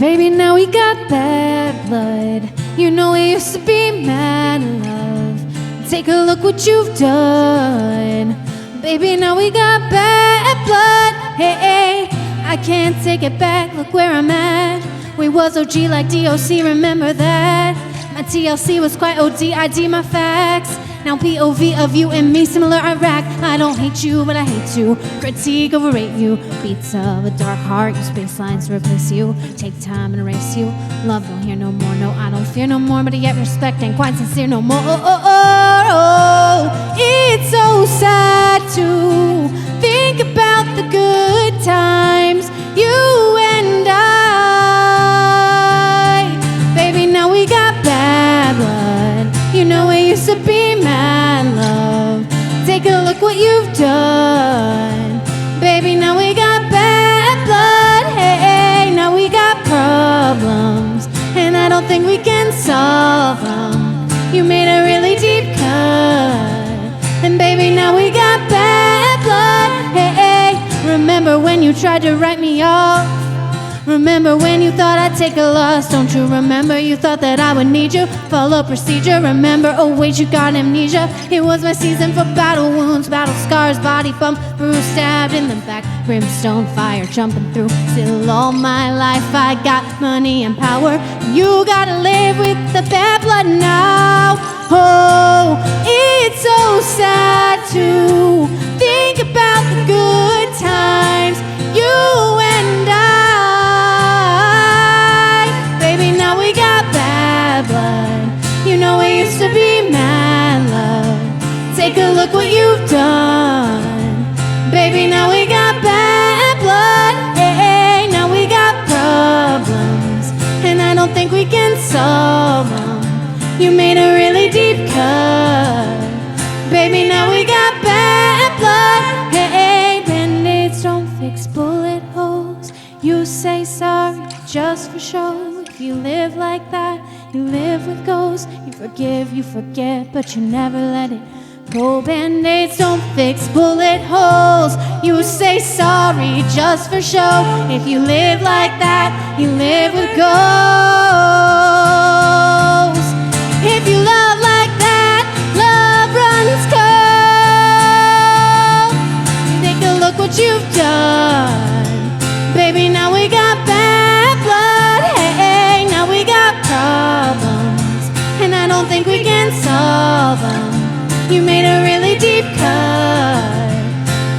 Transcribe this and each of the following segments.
Baby, now we got bad blood. You know we used to be mad love. Take a look what you've done. Baby, now we got bad blood. Hey, I can't take it back. Look where I'm at. We was OG like DOC, remember that? My TLC was quite OD, ID my facts. Now POV of you and me, similar Iraq. I don't hate you, but I hate you. Critique, overrate you. Beats of a dark heart, use bass lines to replace you. Take time and erase you. Love don't hear no more, no, I don't fear no more. But yet respect ain't quite sincere no more. It's so sad to think about the good times, you and I. Baby, now we got bad blood. You know we used to be mad love. Take a look what you've done. Baby, now we got bad blood. Hey, now we got problems, and I don't think we can solve them. You made a really deep cut, and baby, now we got bad blood. Hey, remember when you tried to write me off? Remember when you thought I'd take a loss? Don't you remember you thought that I would need you? Follow procedure, remember, oh wait, you got amnesia. It was my season for battle wounds, battle scars, body bump, bruise, stabbed in the back, brimstone fire jumping through. Still all my life I got money and power. You gotta live with the bad blood now. Oh, it's so sad to think about the good times, you and I. Baby, now we got bad blood. You know we used to be mad love. Take a look what you've done. Baby, now we got bad blood. Hey, now we got problems, and I don't think we can solve them. You made a really deep cut. Baby, now we got bad blood. Hey, band-aids don't fix bullet holes. You say sorry just for show. If you live like that, you live with ghosts. You forgive, you forget, but you never let it go. Band-aids don't fix bullet holes. You say sorry just for show. If you live like that, you live with ghosts. If you love like that, love runs cold. Take a look what you've done. Baby, now we got bad blood. Hey, now we got problems, and I don't think we can solve them. You made a really deep cut.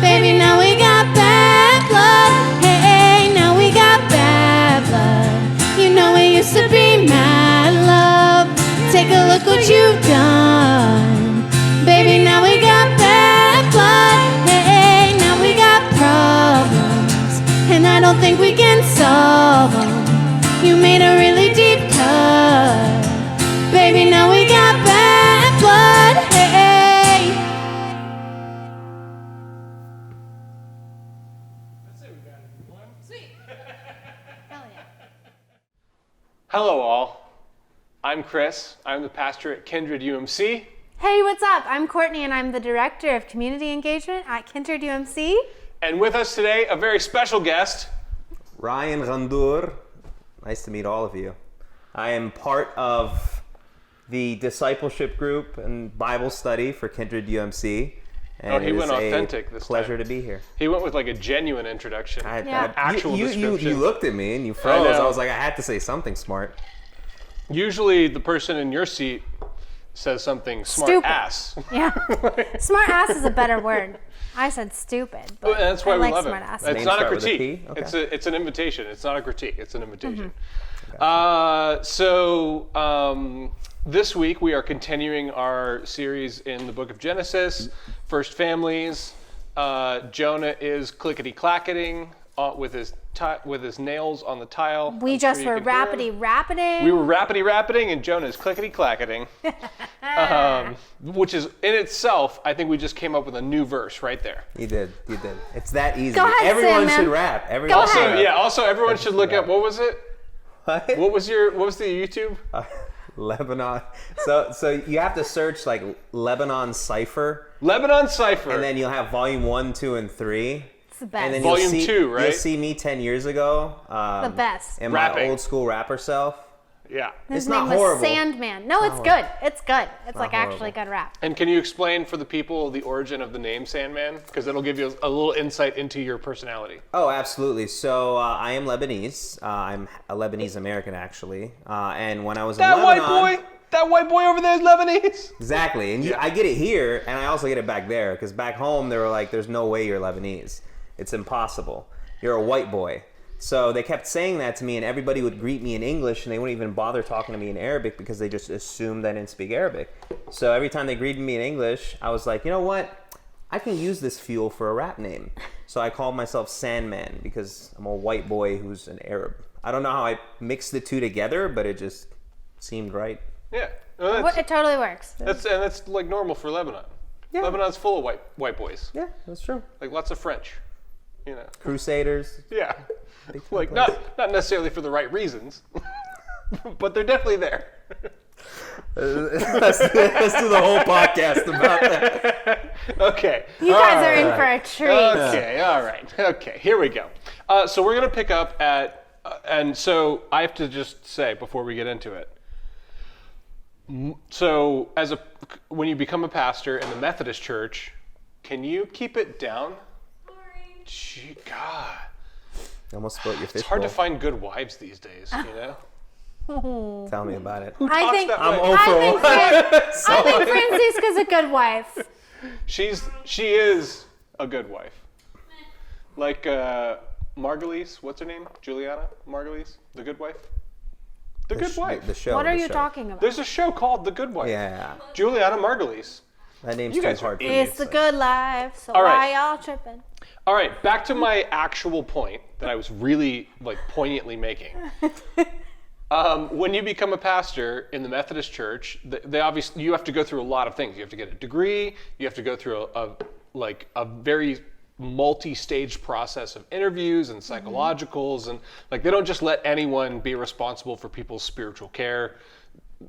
Baby, now we got bad blood. Hey, now we got bad blood. You know we used to be mad love. Take a look what you've done. Baby, now we got bad blood. Hey, now we got problems, and I don't think we can solve them. You made a really deep cut. Baby, now we got bad blood. Hey. That's it, we got it. One. Sweet. Hell yeah. Hello all. I'm Chris. I'm the pastor at Kindred UMC. Hey, what's up? I'm Courtney, and I'm the Director of Community Engagement at Kindred UMC. And with us today, a very special guest. Ryan Randur. Nice to meet all of you. I am part of the discipleship group and Bible study for Kindred UMC. And He went authentic this pleasure time. to be here. He went with like a genuine introduction. Actual description. You looked at me and you froze. know. I was like, I had to say something smart. Usually the person in your seat says something smart Stupid. ass. Yeah. Smart ass is a better word. I said stupid, but Well, that's why I we like love smart it. ass. It's Name not a start with a critique. P? Okay. It's an invitation. It's not a critique. It's an invitation. This week we are continuing our series in the book of Genesis, First Families. Jonah is clickety-clacketing with his nails on the tile. We just were rapidy-rapiding. We were rapidy-rapiding, and Jonah is clickety-clacketing. Which is, in itself, I think we just came up with a new verse right there. You did. It's that easy. Go ahead, Everyone Sam, should man. rap. Everyone Go should ahead. rap. Also everyone should look up, what was it? What? What was the YouTube? Lebanon. So you have to search like Lebanon Cipher. Lebanon Cipher. And then you'll have volume 1, 2, and 3. the best. And then Volume you'll see, 2, right? You'll see me 10 years ago. The best. In Rapping. my old school rapper self. Yeah. His It's name not was horrible. Sandman. No, it's good. It's good. It's like horrible. actually good rap. And can you explain for the people the origin of the name Sandman? Because it'll give you a little insight into your personality. Oh, absolutely. So I am Lebanese. I'm a Lebanese American, actually. And when I was in Lebanon, That white boy over there is Lebanese. exactly. And I get it here, and I also get it back there. Because back home, they were like, "There's no way you're Lebanese. It's impossible. You're a white boy." So they kept saying that to me, and everybody would greet me in English, and they wouldn't even bother talking to me in Arabic because they just assumed I didn't speak Arabic. So every time they greeted me in English, I was like, you know what? I can use this fuel for a rap name. So I called myself Sandman because I'm a white boy who's an Arab. I don't know how I mixed the two together, but it just seemed right. Yeah. Well, It totally works. that's like normal for Lebanon. Yeah. Lebanon's full of white boys. Yeah, that's true. Like lots of French. You know. Crusaders. Yeah. Like not necessarily for the right reasons, but they're definitely there. Let's do the whole podcast about that. Okay. You guys are in for a treat. Okay. All right. Okay. Here we go. So we're gonna pick up at, and so I have to just say before we get into it. So when you become a pastor in the Methodist Church, can you keep it down? Gee, God. You almost spilled your fish It's hard to bowl. find good wives these days, you know? Tell me about it. I think that I'm way? 0 for 1. I think Francisca's a good wife. She is a good wife. Like Margulies, what's her name? Juliana Margulies, the good wife? The Good Wife. The show. What are the you show. talking about? There's a show called The Good Wife. Yeah. Juliana Margulies. That name's You too guys are hard for me. idiots. It's the good life, so All why right. y'all tripping? All right, back to my actual point that I was really like poignantly making. When you become a pastor in the Methodist Church, they obviously you have to go through a lot of things. You have to get a degree. You have to go through a very multi-stage process of interviews and psychologicals, and like they don't just let anyone be responsible for people's spiritual care.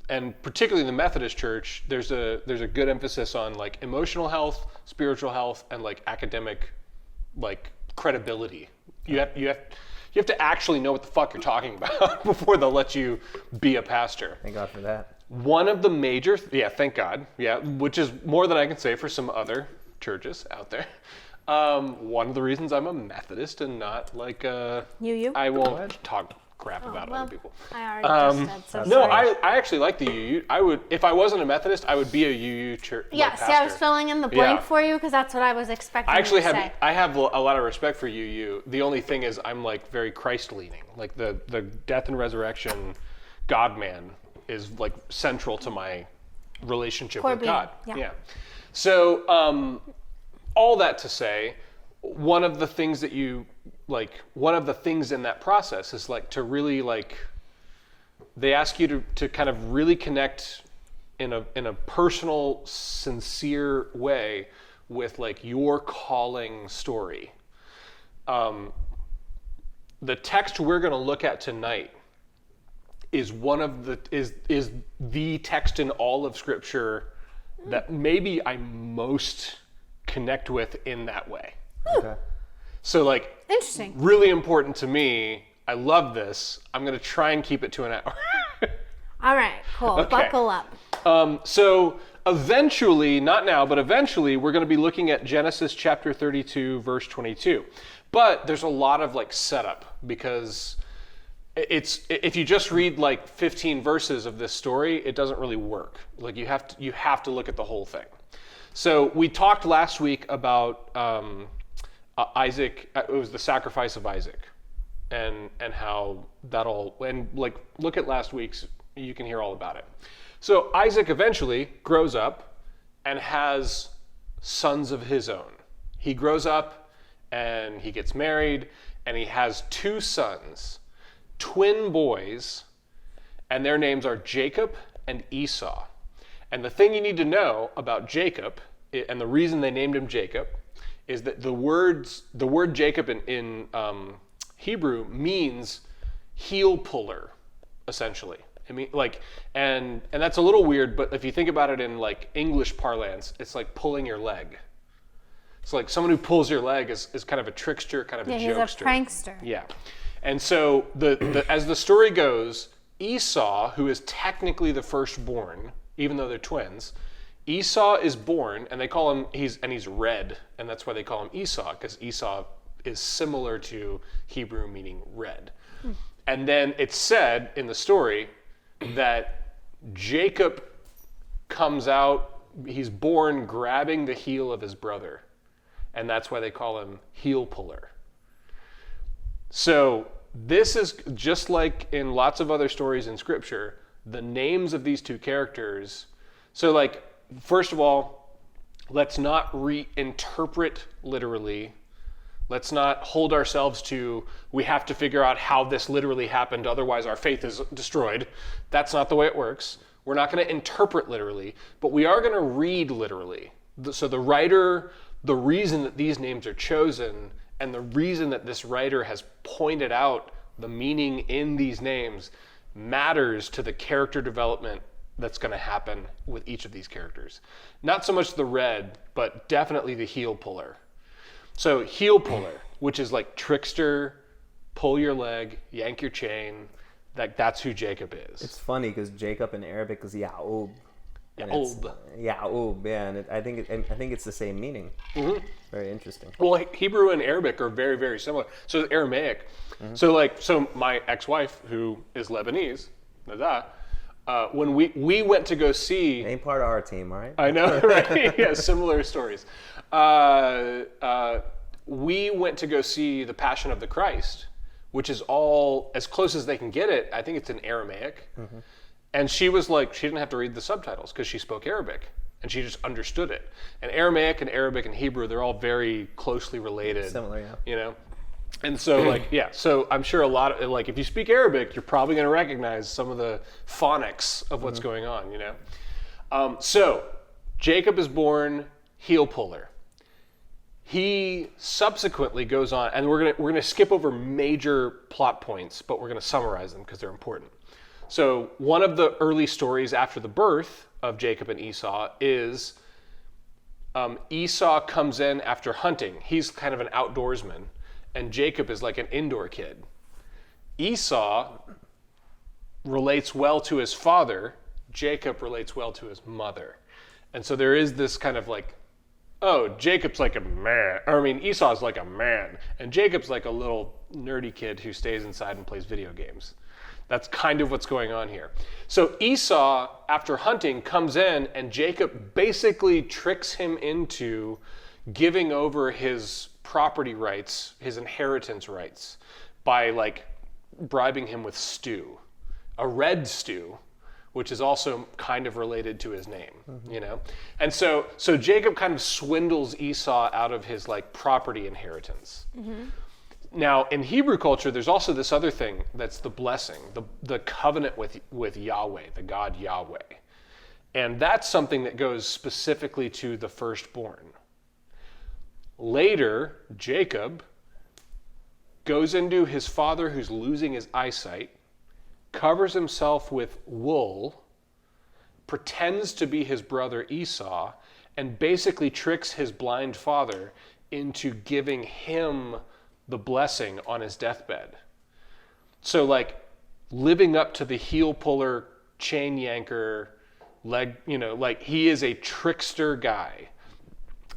And particularly in the Methodist Church, there's a good emphasis on like emotional health, spiritual health, and like academic like credibility. You have to actually know what the fuck you're talking about before they'll let you be a pastor. Thank God for that. One of the major, thank God, which is more than I can say for some other churches out there. One of the reasons I'm a Methodist and not like You? I won't talk crap about well, other people. I already just said so. No, sorry. I actually like the UU. I would, if I wasn't a Methodist, I would be a UU church. Yeah, like, see, I was pastor. filling in the blank Yeah. for you because that's what I was expecting I actually you to say. I have a lot of respect for UU. The only thing is I'm like very Christ leaning. Like the death and resurrection God man is like central to my relationship Core with being, God. yeah. So all that to say, one of the things that one of the things in that process is like to really like they ask you to kind of really connect in a personal, sincere way with like your calling story. The text we're going to look at tonight is is the text in all of Scripture that maybe I most connect with in that way. Okay. So like Interesting. really important to me. I love this. I'm going to try and keep it to an hour. All right, cool. Okay. Buckle up. So eventually, not now, but eventually, we're going to be looking at Genesis chapter 32, verse 22. But there's a lot of like setup because if you just read like 15 verses of this story, it doesn't really work. Like you have to look at the whole thing. So we talked last week about Isaac. It was the sacrifice of Isaac, and how that all. And like look at last week's. You can hear all about it. So Isaac eventually grows up and has sons of his own. He grows up and he gets married and he has two sons, twin boys, and their names are Jacob and Esau. And the thing you need to know about Jacob, and the reason they named him Jacob, is that the word Jacob in Hebrew means heel puller, essentially. I mean, like, and that's a little weird, but if you think about it in like English parlance, it's like pulling your leg. So like someone who pulls your leg is kind of a trickster, kind of a He's jokester. a prankster. Yeah. And so as the story goes, Esau, who is technically the firstborn, even though they're twins, Esau is born, and they call him, he's red, and that's why they call him Esau, because Esau is similar to Hebrew meaning red. And then it's said in the story that Jacob comes out, he's born grabbing the heel of his brother, and that's why they call him heel puller. So this is just like in lots of other stories in scripture, the names of these two characters. So like, first of all, let's not reinterpret literally. Let's not hold ourselves to, we have to figure out how this literally happened, otherwise our faith is destroyed. That's not the way it works. We're not going to interpret literally, but we are going to read literally. So the writer, the reason that these names are chosen, and the reason that this writer has pointed out the meaning in these names matters to the character development that's going to happen with each of these characters. Not so much the red, but definitely the heel puller. So heel puller, which is like trickster, pull your leg, yank your chain, that's who Jacob is. It's funny because Jacob in Arabic is Ya'ub. Ya'ub. Ya'ub, yeah, and I think it's the same meaning. Mm-hmm. Very interesting. Well, Hebrew and Arabic are very, very similar. So Aramaic. Mm-hmm. So my ex-wife, who is Lebanese, Nada, when we went to go see... Ain't part of our team, all right? I know, right? Yeah, similar stories. We went to go see The Passion of the Christ, which is all, as close as they can get it, I think it's in Aramaic. Mm-hmm. And she was like, she didn't have to read the subtitles because she spoke Arabic. And she just understood it. And Aramaic and Arabic and Hebrew, they're all very closely related. Similar, yeah. You know? And so like, yeah, so I'm sure a lot of, like, if you speak Arabic, you're probably going to recognize some of the phonics of what's going on, you know? So Jacob is born heel puller. He subsequently goes on, and we're gonna skip over major plot points, but we're gonna summarize them because they're important. So one of the early stories after the birth of Jacob and Esau is Esau comes in after hunting. He's kind of an outdoorsman, and Jacob is like an indoor kid. Esau relates well to his father. Jacob relates well to his mother. And so there is this kind of like, oh, Jacob's like a man. Or I mean, Esau's like a man. And Jacob's like a little nerdy kid who stays inside and plays video games. That's kind of what's going on here. So Esau, after hunting, comes in, and Jacob basically tricks him into giving over his property rights, his inheritance rights, by like bribing him with stew, a red stew, which is also kind of related to his name, you know? And so Jacob kind of swindles Esau out of his like property inheritance. Mm-hmm. Now, in Hebrew culture, there's also this other thing that's the blessing, the covenant with Yahweh, the God Yahweh. And that's something that goes specifically to the firstborn. Later, Jacob goes into his father who's losing his eyesight, covers himself with wool, pretends to be his brother Esau, and basically tricks his blind father into giving him the blessing on his deathbed. So like living up to the heel puller, chain yanker, leg, you know, like he is a trickster guy.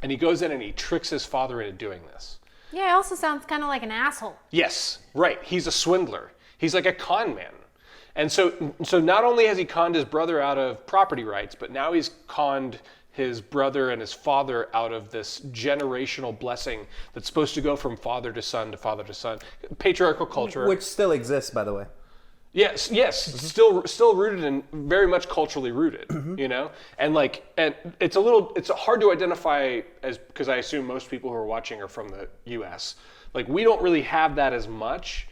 And he goes in and he tricks his father into doing this. Yeah, it also sounds kind of like an asshole. Yes, right. He's a swindler. He's like a con man. And so not only has he conned his brother out of property rights, but now he's conned his brother and his father out of this generational blessing that's supposed to go from father to son to father to son. Patriarchal culture. Which still exists, by the way. Yes, mm-hmm. still rooted and very much culturally rooted, mm-hmm. you know? And it's hard to identify as, because I assume most people who are watching are from the US. Like we don't really have that as much,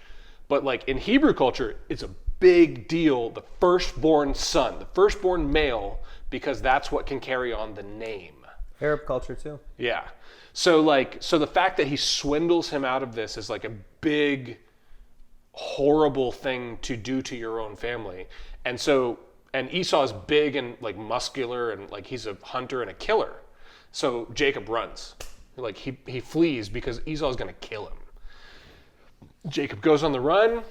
but like in Hebrew culture, it's a big deal, the firstborn son, the firstborn male, because that's what can carry on the name. Arab culture too. Yeah. So the fact that he swindles him out of this is like a big, horrible thing to do to your own family. And Esau is big and like muscular and like he's a hunter and a killer. So Jacob runs. Like he flees because Esau's going to kill him. Jacob goes on the run.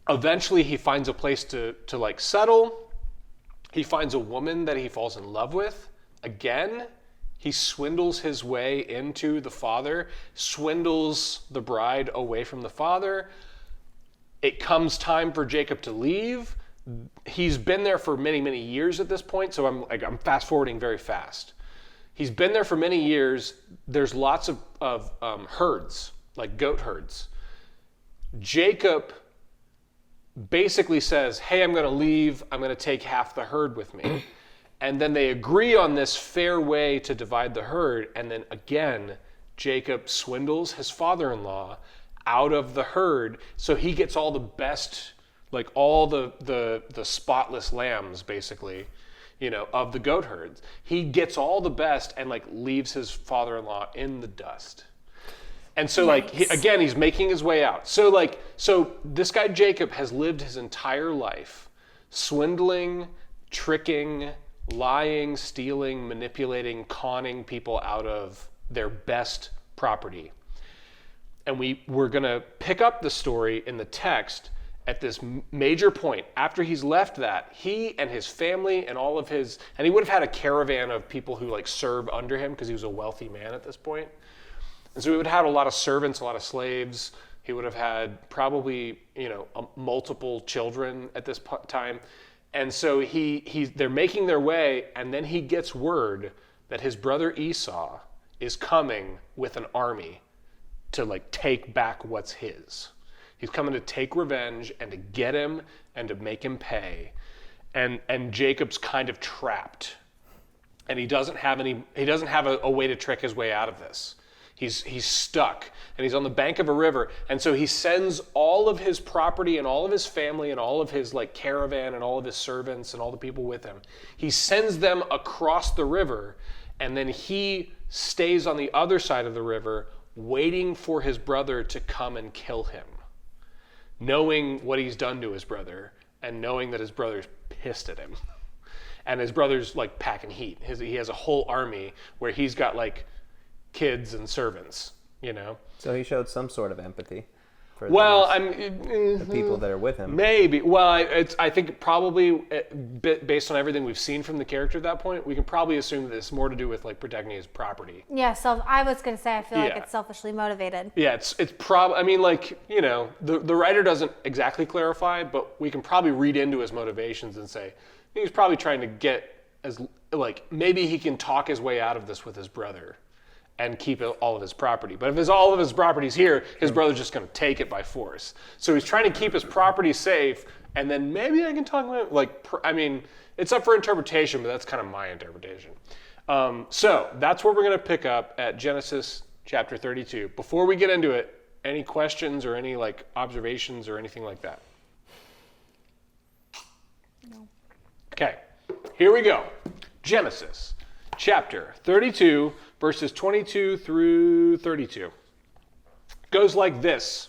Eventually he finds a place to like settle. He finds a woman that he falls in love with. Again, he swindles his way into the father, swindles the bride away from the father. It comes time for Jacob to leave. He's been there for many, many years at this point, so I'm fast forwarding very fast. He's been there for many years. There's lots of herds, like goat herds. Jacob basically says, hey, I'm going to leave. I'm going to take half the herd with me. And then they agree on this fair way to divide the herd. And then again, Jacob swindles his father-in-law out of the herd. So he gets all the best, like all the spotless lambs, basically, of the goat herds. He gets all the best and like leaves his father-in-law in the dust. And so like, he's making his way out. So this guy Jacob has lived his entire life swindling, tricking, lying, stealing, manipulating, conning people out of their best property. And we're going to pick up the story in the text at this major point. After he's left that, he and his family and and he would have had a caravan of people who like serve under him because he was a wealthy man at this point. And so he would have had a lot of servants, a lot of slaves. He would have had probably, multiple children at this time. And so they're making their way, and then he gets word that his brother Esau is coming with an army to like take back what's his. He's coming to take revenge and to get him and to make him pay. And Jacob's kind of trapped. And he doesn't have a way to trick his way out of this. He's stuck, and he's on the bank of a river. And so he sends all of his property and all of his family and all of his like caravan and all of his servants and all the people with him. He sends them across the river, and then he stays on the other side of the river waiting for his brother to come and kill him, knowing what he's done to his brother and knowing that his brother's pissed at him. And his brother's like packing heat. He has a whole army where he's got like kids and servants, So he showed some sort of empathy for the people that are with him. Maybe. Well, I think probably based on everything we've seen from the character at that point, we can probably assume that it's more to do with like protecting his property. Yeah, so I was going to say I feel like it's selfishly motivated. Yeah, it's probably, the writer doesn't exactly clarify, but we can probably read into his motivations and say he's probably trying to get maybe he can talk his way out of this with his brother and keep all of his property. But if all of his property's here, his brother's just going to take it by force. So he's trying to keep his property safe, and then maybe I can talk about it's up for interpretation, but that's kind of my interpretation. So that's where we're going to pick up at Genesis chapter 32. Before we get into it, any questions or any observations or anything like that? No. Okay, here we go. Genesis chapter 32, verses 22 through 32. Goes like this.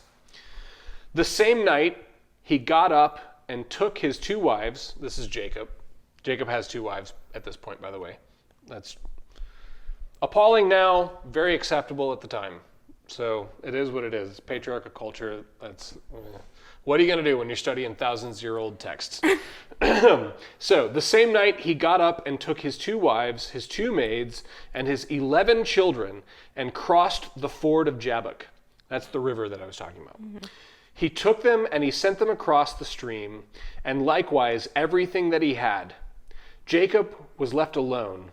The same night he got up and took his 2 wives. This is Jacob. Jacob has 2 wives at this point, by the way. That's appalling now, very acceptable at the time. So it is what it is. It's patriarchal culture. What are you going to do when you're studying thousands-year-old texts? So the same night he got up and took his 2 wives, his 2 maids, and his 11 children and crossed the ford of Jabbok. That's the river that I was talking about. Mm-hmm. He took them and he sent them across the stream, and likewise everything that he had. Jacob was left alone,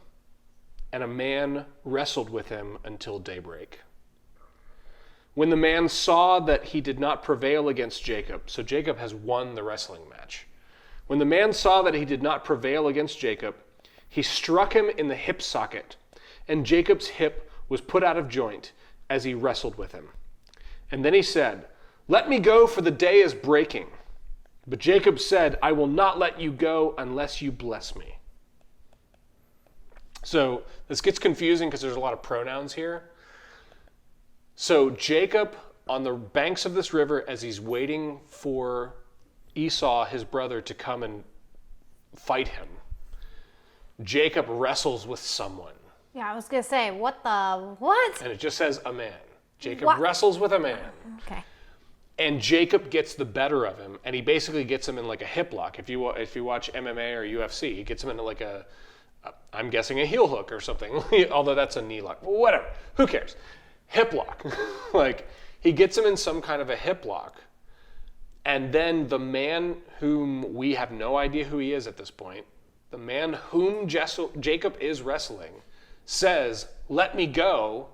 and a man wrestled with him until daybreak. When the man saw that he did not prevail against Jacob, so Jacob has won the wrestling match. When the man saw that he did not prevail against Jacob, he struck him in the hip socket, and Jacob's hip was put out of joint as he wrestled with him. And then he said, "Let me go, for the day is breaking." But Jacob said, "I will not let you go unless you bless me." So this gets confusing because there's a lot of pronouns here. So Jacob, on the banks of this river, as he's waiting for Esau, his brother, to come and fight him, Jacob wrestles with someone. Yeah, I was going to say, what? And it just says a man. Jacob What? wrestles with a man. Okay. And Jacob gets the better of him, and he basically gets him in like a hip lock. If you watch MMA or UFC, he gets him into like I'm guessing a heel hook or something, although that's a knee lock. Whatever, who cares? Hip lock. Like, he gets him in some kind of a hip lock, and then the man whom we have no idea who he is at this point, the man whom Jacob is wrestling, says, "Let me go.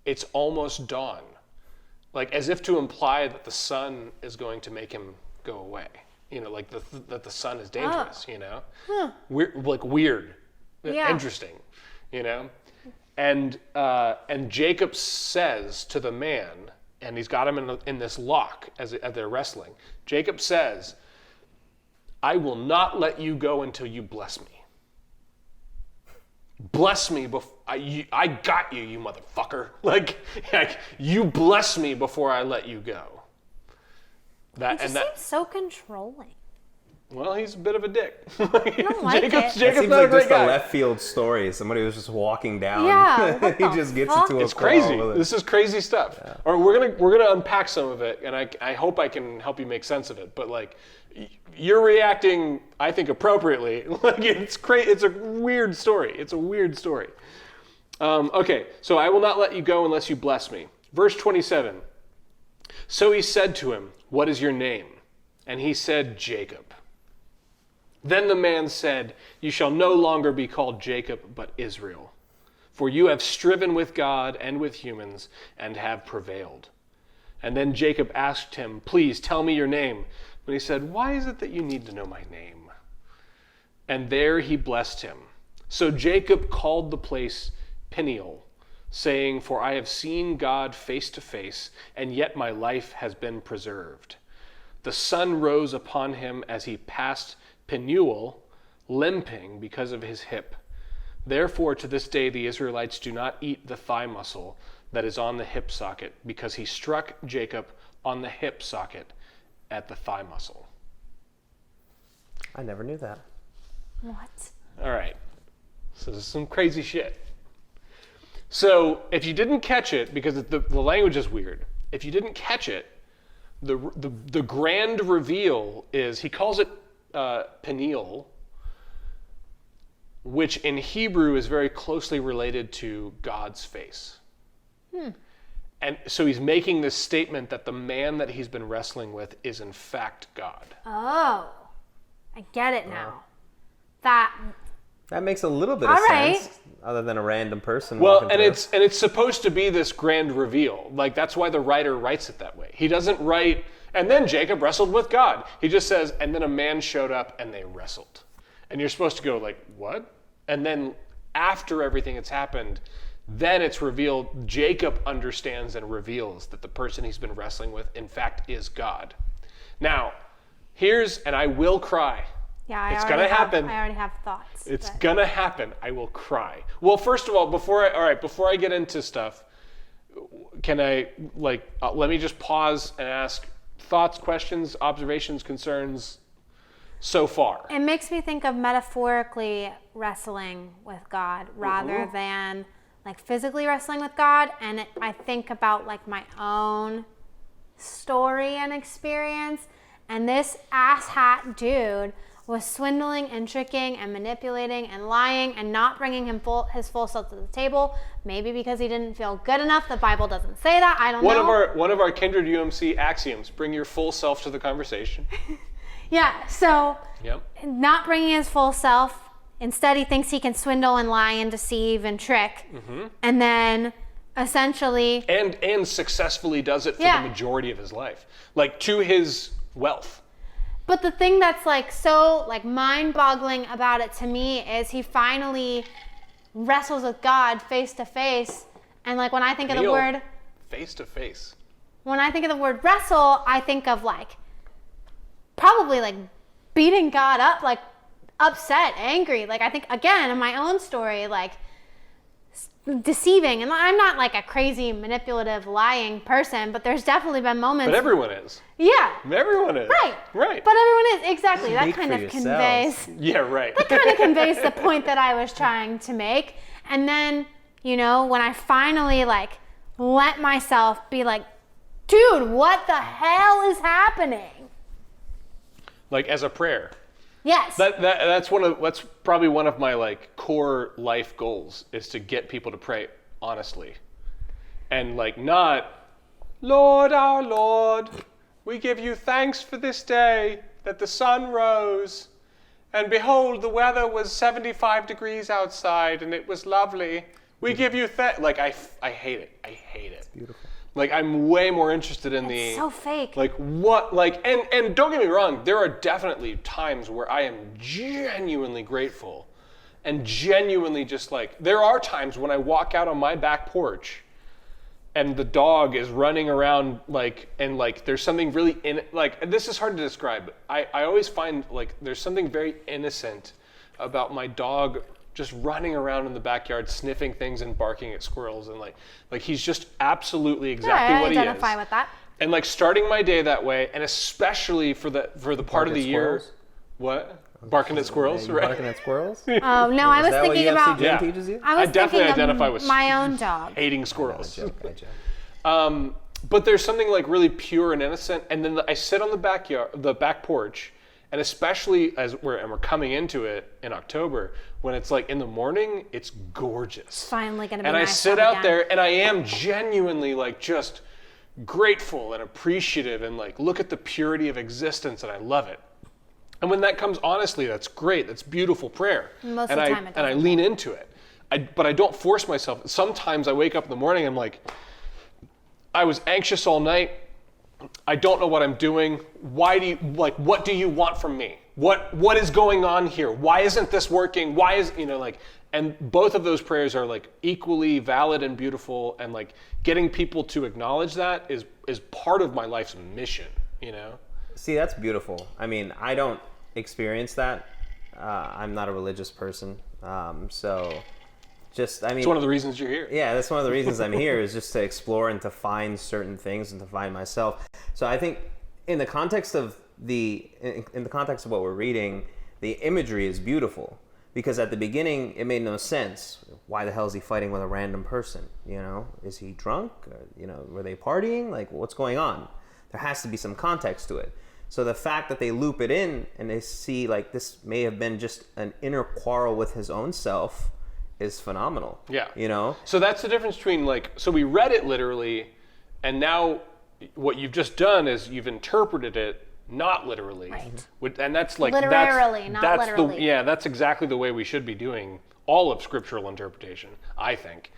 It's almost dawn." Like, as if to imply that the sun is going to make him go away. You know, like that the sun is dangerous, you know? Huh. Weird. Yeah. Interesting, you know? And Jacob says to the man, and he's got him in this lock as they're wrestling. Jacob says, "I will not let you go until you bless me. Bless me before I got you, you motherfucker. Like, you bless me before I let you go." He seems so controlling. Well, he's a bit of a dick. I don't like it. That Jacob's seems not like a great just guy. a left field story. Somebody was just walking down. Yeah, what he the just gets fuck? into a It's crazy. quarrel with it. This is crazy stuff. Yeah. Or we're gonna unpack some of it, and I hope I can help you make sense of it. But like, you're reacting, I think, appropriately. Like, it's crazy. It's a weird story. Okay, so I will not let you go unless you bless me. Verse 27. So he said to him, "What is your name?" And he said, "Jacob." Then the man said, "You shall no longer be called Jacob, but Israel. For you have striven with God and with humans and have prevailed." And then Jacob asked him, "Please tell me your name." But he said, "Why is it that you need to know my name?" And there he blessed him. So Jacob called the place Peniel, saying, "For I have seen God face to face, and yet my life has been preserved." The sun rose upon him as he passed Penuel, limping because of his hip. Therefore, to this day, the Israelites do not eat the thigh muscle that is on the hip socket, because he struck Jacob on the hip socket at the thigh muscle. I never knew that. What? All right. So this is some crazy shit. So if you didn't catch it, because the language is weird, if you didn't catch it, the grand reveal is, he calls it Peniel, which in Hebrew is very closely related to God's face. And so he's making this statement that the man that he's been wrestling with is in fact God. Oh, I get it now. That makes a little bit of sense, other than a random person. Well, and it's supposed to be this grand reveal. Like, that's why the writer writes it that way. He doesn't write, "And then Jacob wrestled with God." He just says, "And then a man showed up and they wrestled." And you're supposed to go like, what? And then after everything that's happened, then it's revealed. Jacob understands and reveals that the person he's been wrestling with, in fact, is God. Now, and I will cry. Yeah, It's gonna happen. I already have thoughts. It's gonna happen. I will cry. Well, first of all, before I get into stuff, can I let me just pause and ask thoughts, questions, observations, concerns so far? It makes me think of metaphorically wrestling with God rather than like physically wrestling with God, and I think about like my own story and experience, and this asshat dude was swindling and tricking and manipulating and lying and not bringing his full self to the table. Maybe because he didn't feel good enough. The Bible doesn't say that. I don't know. One of our Kindred UMC axioms: bring your full self to the conversation. Yeah. So. Yep. Not bringing his full self. Instead, he thinks he can swindle and lie and deceive and trick, and then essentially and successfully does it for the majority of his life, like to his wealth. But the thing that's like so like mind-boggling about it to me is he finally wrestles with God face to face, and like when I think of the word face to face, when I think of the word wrestle, I think of like probably like beating God up, like upset, angry. Like I think again in my own story, like deceiving. And I'm not like a crazy, manipulative, lying person, but there's definitely been moments. But everyone is. Yeah. Everyone is. Right. Right. But everyone is. Exactly. That Speak kind for of yourselves. conveys. Yeah, right. That kind of conveys the point that I was trying to make. And then, you know, when I finally like let myself be like, dude, what the hell is happening? Like as a prayer. Yes. That's probably one of my like core life goals is to get people to pray honestly. And like not, Lord our Lord, we give you thanks for this day that the sun rose. And behold, the weather was 75 degrees outside and it was lovely. We give you like I hate it. I hate it. Beautiful. Like I'm way more interested in It's so fake. like what like and don't get me wrong, there are definitely times where I am genuinely grateful and genuinely just like there are times when I walk out on my back porch and the dog is running around like and like there's something really like this is hard to describe. I always find like there's something very innocent about my dog just running around in the backyard sniffing things and barking at squirrels and like he's just absolutely exactly what he is. I identify with that. And like starting my day that way, and especially for the part of the year. Squirrels? What? Barking at squirrels, You right? barking at squirrels? Oh no, I was that what thinking UFC about. gym Yeah. teaches you? I was I definitely thinking identify of with my own dog. Hating squirrels. I joke. But there's something like really pure and innocent, and then I sit on the back porch, and especially as we're coming into it in October, when it's like in the morning, it's gorgeous. It's finally gonna be And nice I sit out out again. there, and I am genuinely like just grateful and appreciative, and like look at the purity of existence, and I love it. And when that comes honestly, that's great. That's beautiful prayer. Most and of the I time it and I doesn't. lean into it. But I don't force myself. Sometimes I wake up in the morning, I'm like, I was anxious all night. I don't know what I'm doing. What do you want from me? What is going on here? Why isn't this working? Why is, and both of those prayers are like equally valid and beautiful, and like getting people to acknowledge that is part of my life's mission, See, that's beautiful. I mean, I don't experience that. I'm not a religious person. It's one of the reasons you're here. Yeah, that's one of the reasons I'm here, is just to explore and to find certain things and to find myself. So I think in the context of what we're reading, the imagery is beautiful, because at the beginning it made no sense. Why the hell is he fighting with a random person? Is he drunk? Were they partying? Like, what's going on? There has to be some context to it. So the fact that they loop it in and they see like this may have been just an inner quarrel with his own self is phenomenal. Yeah. So that's the difference between so we read it literally, and now what you've just done is you've interpreted it not literally. Right. And that's like Literally, not that's literally. that's exactly the way we should be doing all of scriptural interpretation, I think.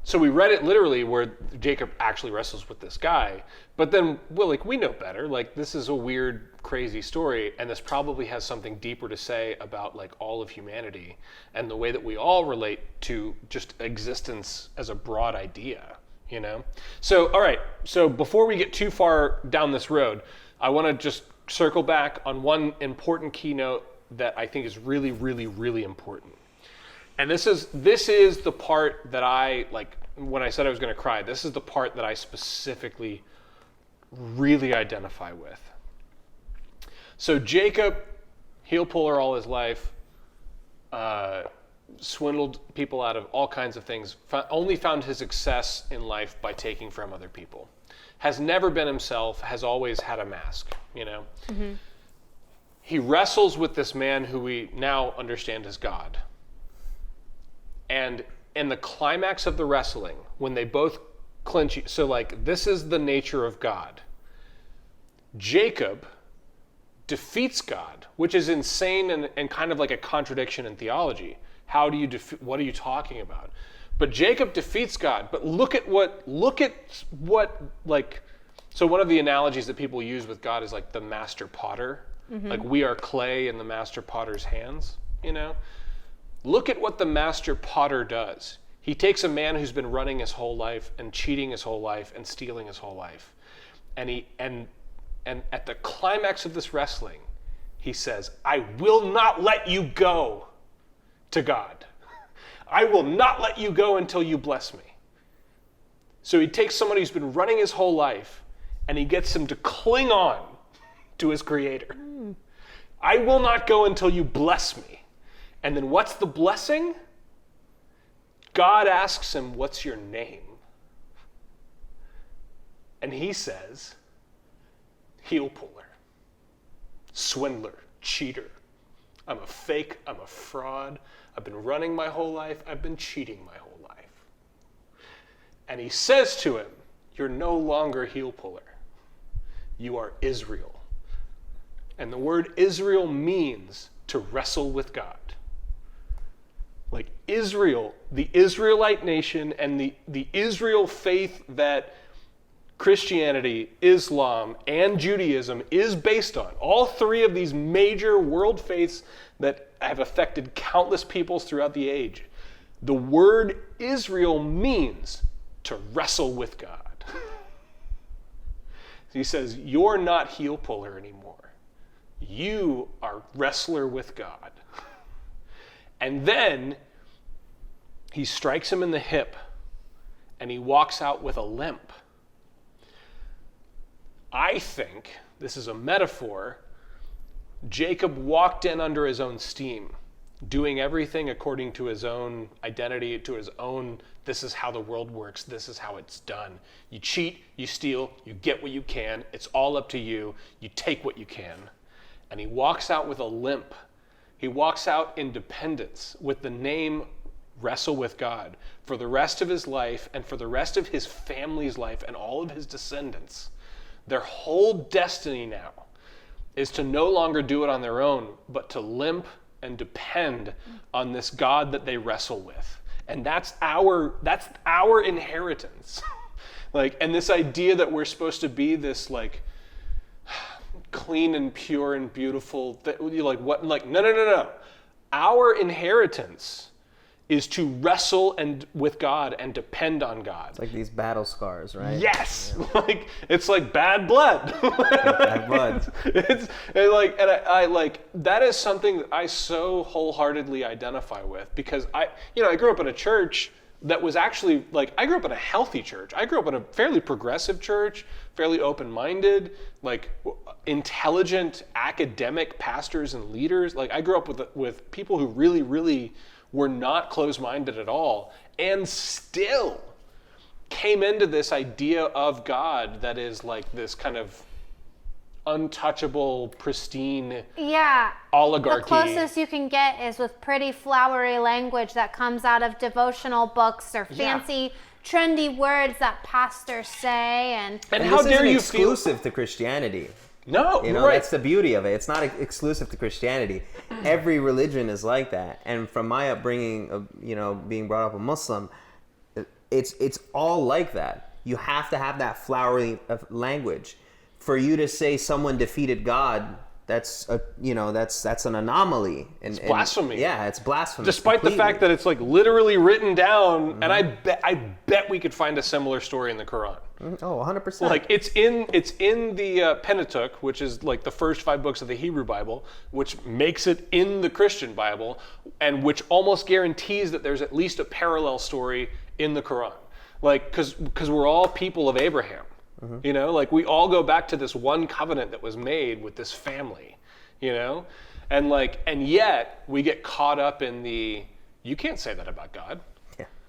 So we read it literally, where Jacob actually wrestles with this guy, but then we know better. Like, this is a weird, crazy story, and this probably has something deeper to say about like all of humanity and the way that we all relate to just existence as a broad idea. So all right. So before we get too far down this road, I want to just circle back on one important keynote that I think is really, really, really important. And this is the part that I, like, when I said I was going to cry, this is the part that I specifically really identify with. So Jacob, heel puller all his life, swindled people out of all kinds of things, only found his success in life by taking from other people. Has never been himself, has always had a mask, Mm-hmm. He wrestles with this man who we now understand as God. And in the climax of the wrestling, when they both clinch, so like this is the nature of God. Jacob defeats God, which is insane and kind of like a contradiction in theology. How do you what are you talking about? But Jacob defeats God. But look at what like, so one of the analogies that people use with God is like the master potter. Mm-hmm. Like we are clay in the master potter's hands, Look at what the master potter does. He takes a man who's been running his whole life and cheating his whole life and stealing his whole life. And at the climax of this wrestling, he says, I will not let you go, to God. I will not let you go until you bless me. So he takes somebody who's been running his whole life and he gets him to cling on to his creator. I will not go until you bless me. And then what's the blessing? God asks him, what's your name? And he says, heel puller, swindler, cheater. I'm a fake, I'm a fraud. I've been running my whole life. I've been cheating my whole life. And he says to him, you're no longer heel puller. You are Israel. And the word Israel means to wrestle with God. Like Israel, the Israelite nation and the Israel faith that Christianity, Islam, and Judaism is based on. All three of these major world faiths that have affected countless peoples throughout the age. The word Israel means to wrestle with God. He says, you're not heel puller anymore. You are wrestler with God. And then he strikes him in the hip and he walks out with a limp. I think, this is a metaphor, Jacob walked in under his own steam, doing everything according to his own identity, to his own, this is how the world works, this is how it's done. You cheat, you steal, you get what you can, it's all up to you, you take what you can. And he walks out with a limp. He walks out in dependence with the name wrestle with God for the rest of his life and for the rest of his family's life and all of his descendants. Their whole destiny now is to no longer do it on their own, but to limp and depend on this God that they wrestle with. And that's our inheritance. And this idea that we're supposed to be this clean and pure and beautiful, no. Our inheritance is to wrestle with God and depend on God. It's like these battle scars, right? Yes, yeah. It's like bad blood. Bad blood. That is something that I so wholeheartedly identify with because I grew up in a church that was actually I grew up in a healthy church. I grew up in a fairly progressive church, fairly open-minded, intelligent academic pastors and leaders. I grew up with people who really, really were not closed-minded at all, and still came into this idea of God that is this kind of untouchable, pristine oligarchy. The closest you can get is with pretty flowery language that comes out of devotional books or fancy, trendy words that pastors say. And how dare you feel exclusive to Christianity? No, right. That's the beauty of it. It's not exclusive to Christianity. Every religion is like that. And from my upbringing of, being brought up a Muslim, it's all like that. You have to have that flowery language. For you to say someone defeated God, that's an anomaly. It's blasphemy. It's blasphemy. Despite the fact that it's literally written down, and I bet we could find a similar story in the Quran. Oh, 100%. It's in the Pentateuch, which is the first 5 books of the Hebrew Bible, which makes it in the Christian Bible, and which almost guarantees that there's at least a parallel story in the Quran. Because we're all people of Abraham. Mm-hmm. We all go back to this one covenant that was made with this family, and yet we get caught up in you can't say that about God.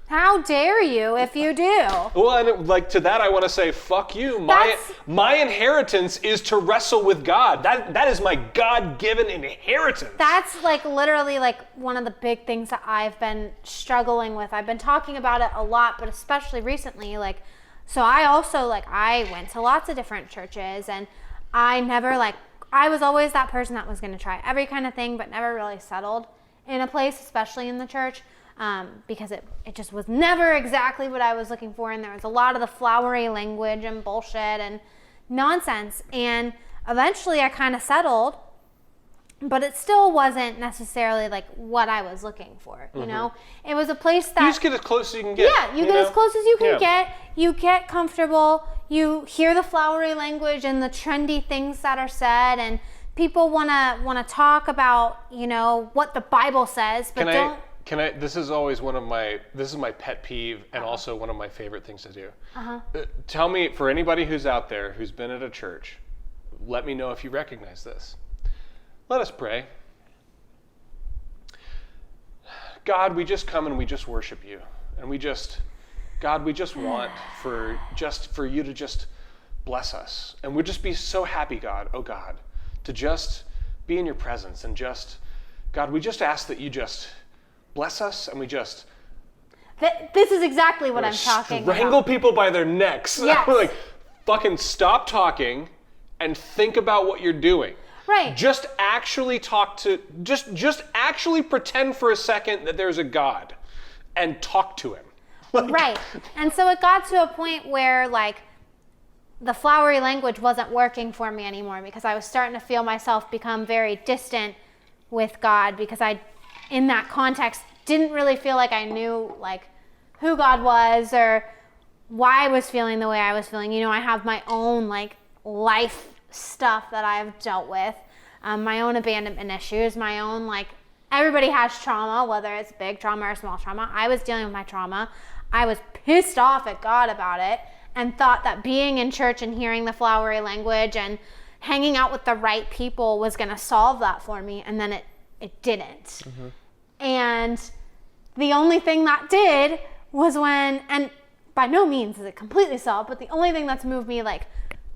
How dare you if you do? Well, and to that I want to say, fuck you. My inheritance is to wrestle with God. That is my God-given inheritance. That's literally one of the big things that I've been struggling with. I've been talking about it a lot, but especially recently, so I also I went to lots of different churches, and I never I was always that person that was going to try every kind of thing, but never really settled in a place, especially in the church. Because it just was never exactly what I was looking for, and there was a lot of the flowery language and bullshit and nonsense, and eventually I kind of settled, but it still wasn't necessarily what I was looking for, you know? It was a place that... You just get as close as you can get. Yeah, you get as close as you can get, you get comfortable, you hear the flowery language and the trendy things that are said, and people want to talk about, what the Bible says, but This is always this is my pet peeve and also one of my favorite things to do. Tell me, for anybody who's out there who's been at a church, let me know if you recognize this. Let us pray. God, we just come and we just worship you. And we just want for you to just bless us. And we'd just be so happy, God, oh God, to just be in your presence and God, we just ask that you just bless us and we just... This is exactly what I'm talking about. Strangle people by their necks. Yes. We're like, fucking stop talking and think about what you're doing. Right. Just actually just actually pretend for a second that there's a God and talk to him. Right. And so it got to a point where like the flowery language wasn't working for me anymore because I was starting to feel myself become very distant with God because I, in that context, didn't really feel like I knew like who God was or why I was feeling the way I was feeling. You know, I have my own like life stuff that I've dealt with, my own abandonment issues, my own like, everybody has trauma, whether it's big trauma or small trauma. I was dealing with my trauma. I was pissed off at God about it and thought that being in church and hearing the flowery language and hanging out with the right people was going to solve that for me. And then it didn't. Mm-hmm. And the only thing that did was and by no means is it completely solved, but the only thing that's moved me like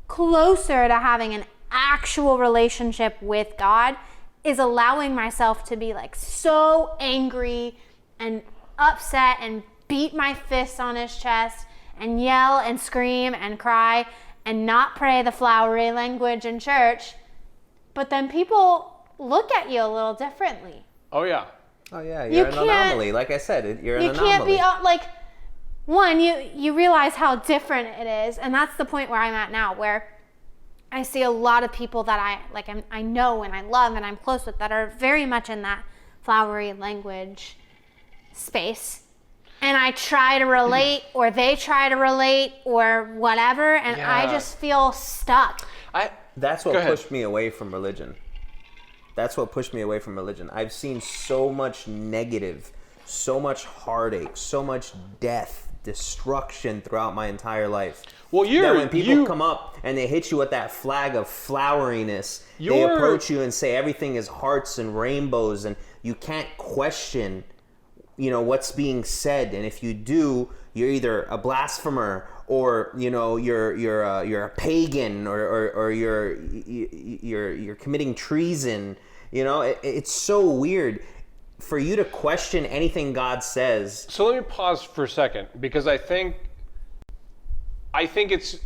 closer to having an actual relationship with God is allowing myself to be like so angry and upset and beat my fists on his chest and yell and scream and cry and not pray the flowery language in church, but then people look at you a little differently. Oh yeah. Oh yeah, you're an anomaly. Like I said, you're an anomaly. You can't be like, one, you realize how different it is, and that's the point where I'm at now, where I see a lot of people that I know and I love and I'm close with that are very much in that flowery language space. And I try to relate or they try to relate or whatever, and I just feel stuck. That's what pushed me away from religion. That's what pushed me away from religion. I've seen so much negative, so much heartache, so much death, destruction throughout my entire life. Well, that when people come up and they hit you with that flag of floweriness, they approach you and say everything is hearts and rainbows, and you can't question, what's being said. And if you do, you're either a blasphemer or you're a pagan or you're committing treason. It's so weird for you to question anything God says. So let me pause for a second, because I think it's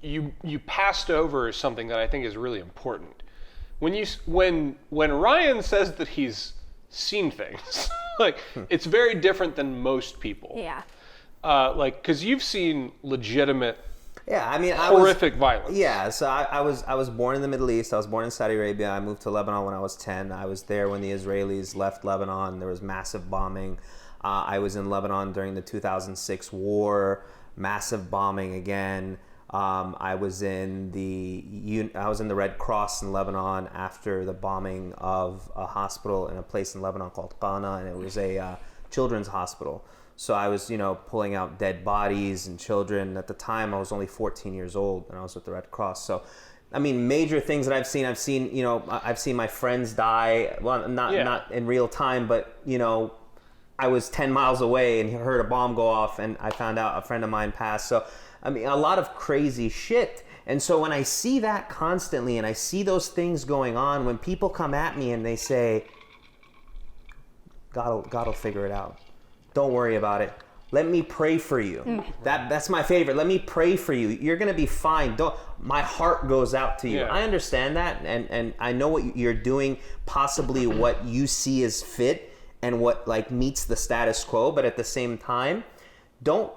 you passed over something that I think is really important. When Ryan says that he's seen things, like it's very different than most people. Yeah. Because you've seen legitimate. Yeah, I mean, horrific violence. Yeah, so I was born in the Middle East. I was born in Saudi Arabia. I moved to Lebanon when I was 10. I was there when the Israelis left Lebanon. There was massive bombing. I was in Lebanon during the 2006 war. Massive bombing again. I was in the Red Cross in Lebanon after the bombing of a hospital in a place in Lebanon called Qana, and it was a children's hospital. So I was, pulling out dead bodies and children. At the time, I was only 14 years old, and I was with the Red Cross. So, I mean, major things that I've seen. I've seen my friends die. Well, not in real time, but I was 10 miles away and heard a bomb go off, and I found out a friend of mine passed. So, I mean, a lot of crazy shit. And so when I see that constantly, and I see those things going on, when people come at me and they say, God will figure it out. Don't worry about it. Let me pray for you. That's my favorite. Let me pray for you. You're gonna be fine. My heart goes out to you. Yeah. I understand that, and I know what you're doing, possibly what you see as fit and what meets the status quo. But at the same time, don't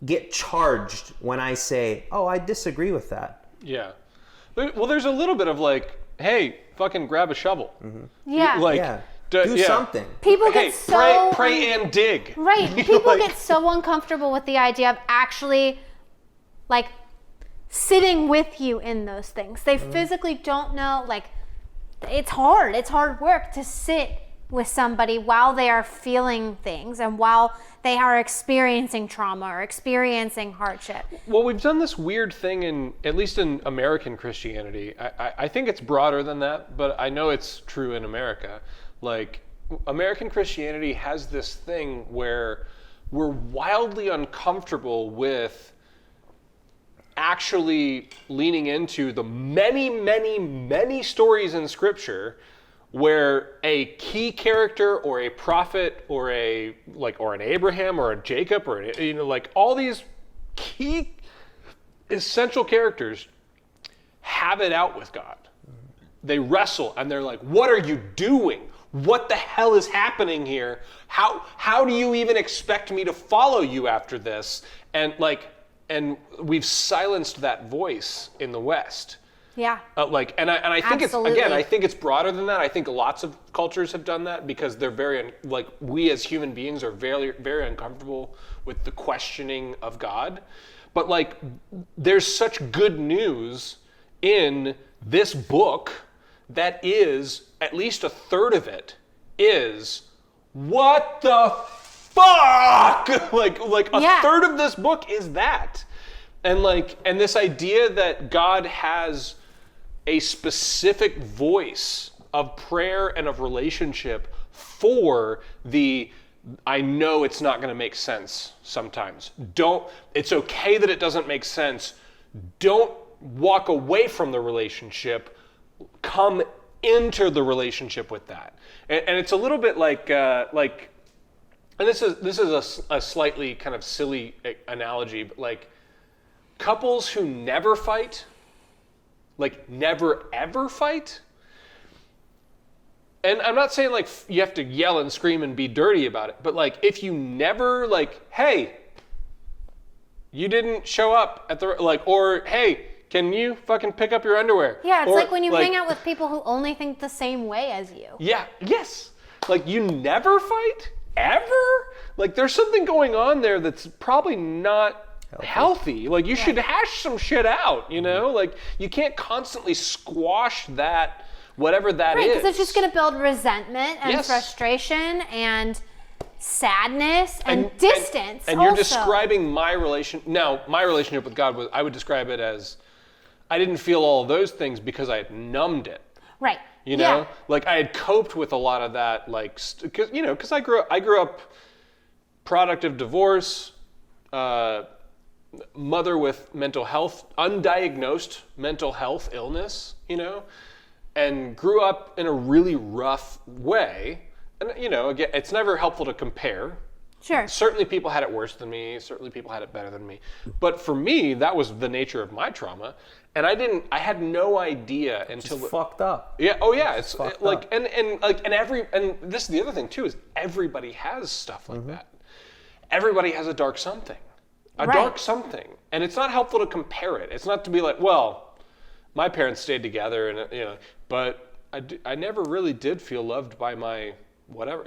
get charged when I say, "Oh, I disagree with that." Yeah. Well, there's a little bit of hey, fucking grab a shovel. Mm-hmm. Yeah. Yeah. Do something. People get so pray and dig. Right. People get so uncomfortable with the idea of actually sitting with you in those things. They physically don't know, it's hard. It's hard work to sit with somebody while they are feeling things and while they are experiencing trauma or experiencing hardship. Well, we've done this weird thing at least in American Christianity. I think it's broader than that, but I know it's true in America. Like, American Christianity has this thing where we're wildly uncomfortable with actually leaning into the many, many, many stories in Scripture where a key character or a prophet or an Abraham or a Jacob or like all these key essential characters have it out with God. They wrestle and they're like, what are you doing? What the hell is happening here? How do you even expect me to follow you after this? And we've silenced that voice in the West. Yeah. And I think Absolutely. I think it's broader than that. I think lots of cultures have done that because they're very, we as human beings are very, very uncomfortable with the questioning of God. But there's such good news in this book that is, at least a third of it, is, what the fuck? A third of this book is that. And this idea that God has a specific voice of prayer and of relationship for I know it's not going to make sense sometimes. It's okay that it doesn't make sense. Don't walk away from the relationship. Come into the relationship with that. And it's a little bit and this is a slightly kind of silly analogy, but couples who never fight, never ever fight. And I'm not saying you have to yell and scream and be dirty about it, but if you never hey, you didn't show up at the or hey, can you fucking pick up your underwear? Yeah, it's when you hang out with people who only think the same way as you. Yeah, yes. You never fight ever? There's something going on there that's probably not healthy. You should hash some shit out, you know? You can't constantly squash that, whatever that is. Right, because it's just going to build resentment and frustration and sadness and distance. And you're describing my relationship with God was, I would describe it as, I didn't feel all of those things because I had numbed it. Right. You know, I had coped with a lot of that, because I grew up product of divorce, mother with mental health, undiagnosed mental health illness, and grew up in a really rough way. And, again, it's never helpful to compare. Sure. Certainly people had it worse than me. Certainly people had it better than me. But for me, that was the nature of my trauma. And I had no idea until It's fucked up. Yeah. Oh yeah. It's fucked and up. and this is the other thing too, is everybody has stuff like that. Everybody has a dark something. Dark something. And it's not helpful to compare it. It's not to be well, my parents stayed together and but I never really did feel loved by my whatever.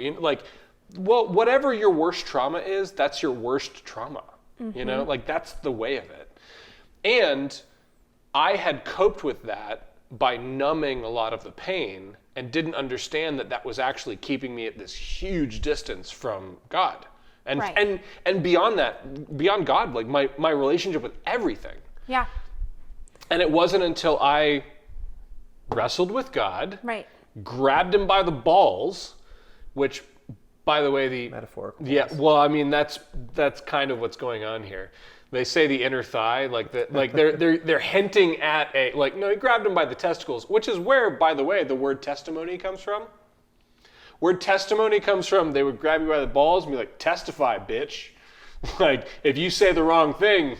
Whatever your worst trauma is, that's your worst trauma. That's the way of it. And I had coped with that by numbing a lot of the pain and didn't understand that was actually keeping me at this huge distance from God. And and beyond that, beyond God, my relationship with everything. Yeah. And it wasn't until I wrestled with God, grabbed him by the balls, which, by the way, metaphorical. Yeah, well, I mean that's kind of what's going on here. They say the inner thigh, they're hinting at no, he grabbed him by the testicles, which is where, by the way, the word testimony comes from. Word testimony comes from, they would grab you by the balls and be like, testify, bitch. If you say the wrong thing,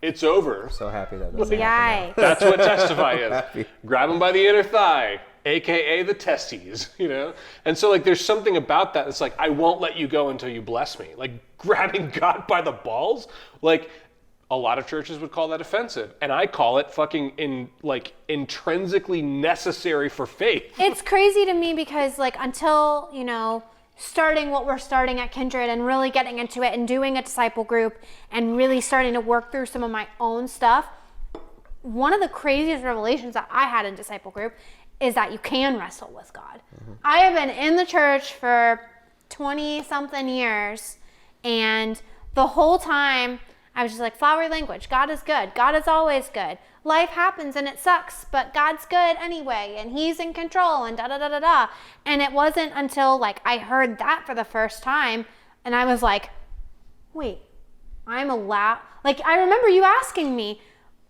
it's over. So happy that doesn't happen now. That's what testify is. Happy. Grab him by the inner thigh, AKA the testes, And so there's something about that that's I won't let you go until you bless me. Grabbing God by the balls, a lot of churches would call that offensive. And I call it fucking intrinsically necessary for faith. It's crazy to me because until, starting what we're starting at Kindred and really getting into it and doing a disciple group and really starting to work through some of my own stuff, one of the craziest revelations that I had in disciple group is that you can wrestle with God. I have been in the church for 20 something years, and the whole time I was just like, flowery language, God is good. God is always good. Life happens and it sucks, but God's good anyway, and he's in control, and da-da-da-da-da. And it wasn't until like I heard that for the first time, and I was like, wait, I'm allowed. Like, I remember you asking me,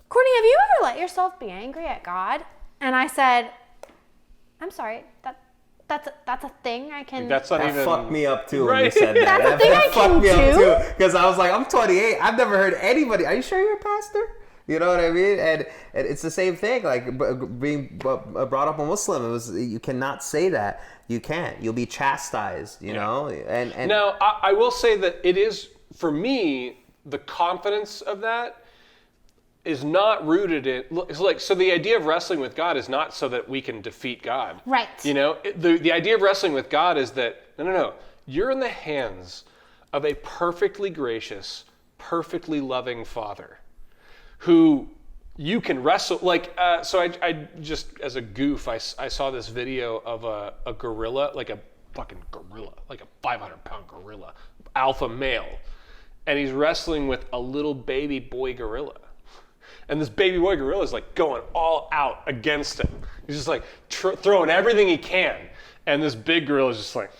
Courtney, have you ever let yourself be angry at God? And I said, I'm sorry, that's a thing I can. That's not even. That fucked me up too Right. when you said that. That's a thing I fucked can me up do. too, because I was like, I'm 28. I've never heard anybody. Are you sure you're a pastor? You know what I mean? And it's the same thing. Like being brought up a Muslim, it was, you cannot say that. You can't. You'll be chastised. You know. And now I will say that it is, for me, the confidence of that is not rooted in, it's like, so the idea of wrestling with God is not so that we can defeat God. Right. You know, the idea of wrestling with God is that, no, you're in the hands of a perfectly gracious, perfectly loving Father who you can wrestle, like, so I just, as a goof, I saw this video of a gorilla, like a fucking gorilla, like a 500-pound gorilla, alpha male, and he's wrestling with a little baby boy gorilla. And this baby boy gorilla is like going all out against him. He's just like throwing everything he can. And this big gorilla is just like,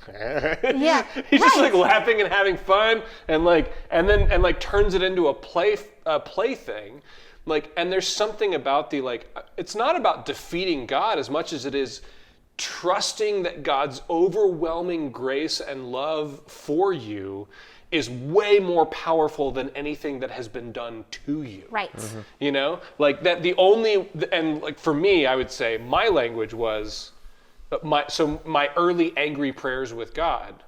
Yeah. He's just like laughing and having fun, and then turns it into a play thing. Like, and there's something about it's not about defeating God as much as it is trusting that God's overwhelming grace and love for you is way more powerful than anything that has been done to you. Right. Mm-hmm. You know, like that and like for me, I would say my language was my early angry prayers with God,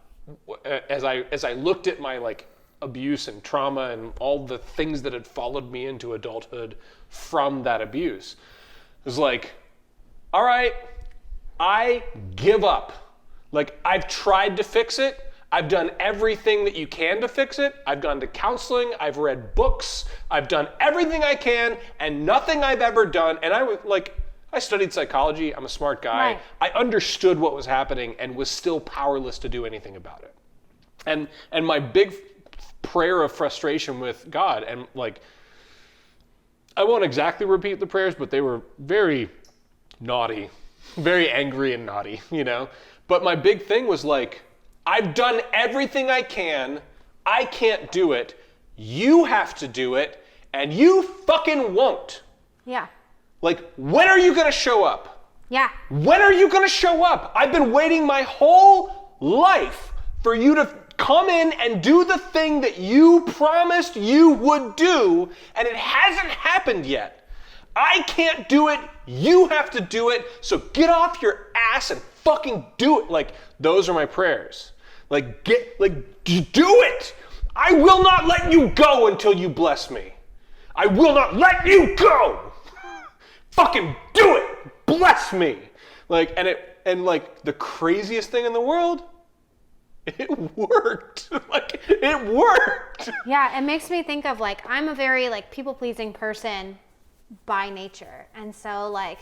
as I looked at my like abuse and trauma and all the things that had followed me into adulthood from that abuse, it was like, all right, I give up. Like, I've tried to fix it. I've done everything that you can to fix it. I've gone to counseling. I've read books. I've done everything I can, and nothing I've ever done. And I studied psychology. I'm a smart guy. Right. I understood what was happening and was still powerless to do anything about it. And my big prayer of frustration with God, and like, I won't exactly repeat the prayers, but they were very naughty, very angry and naughty, you know? But my big thing was like, I've done everything I can. I can't do it. You have to do it, and you fucking won't. Yeah. Like, when are you gonna show up? Yeah. When are you gonna show up? I've been waiting my whole life for you to come in and do the thing that you promised you would do, and it hasn't happened yet. I can't do it. You have to do it. So get off your ass and fucking do it. Like, those are my prayers. Like, do it. I will not let you go until you bless me. I will not let you go. Fucking do it. Bless me. Like, and like the craziest thing in the world, it worked. Like, it worked. Yeah, it makes me think of like, I'm a very like people-pleasing person by nature. And so like,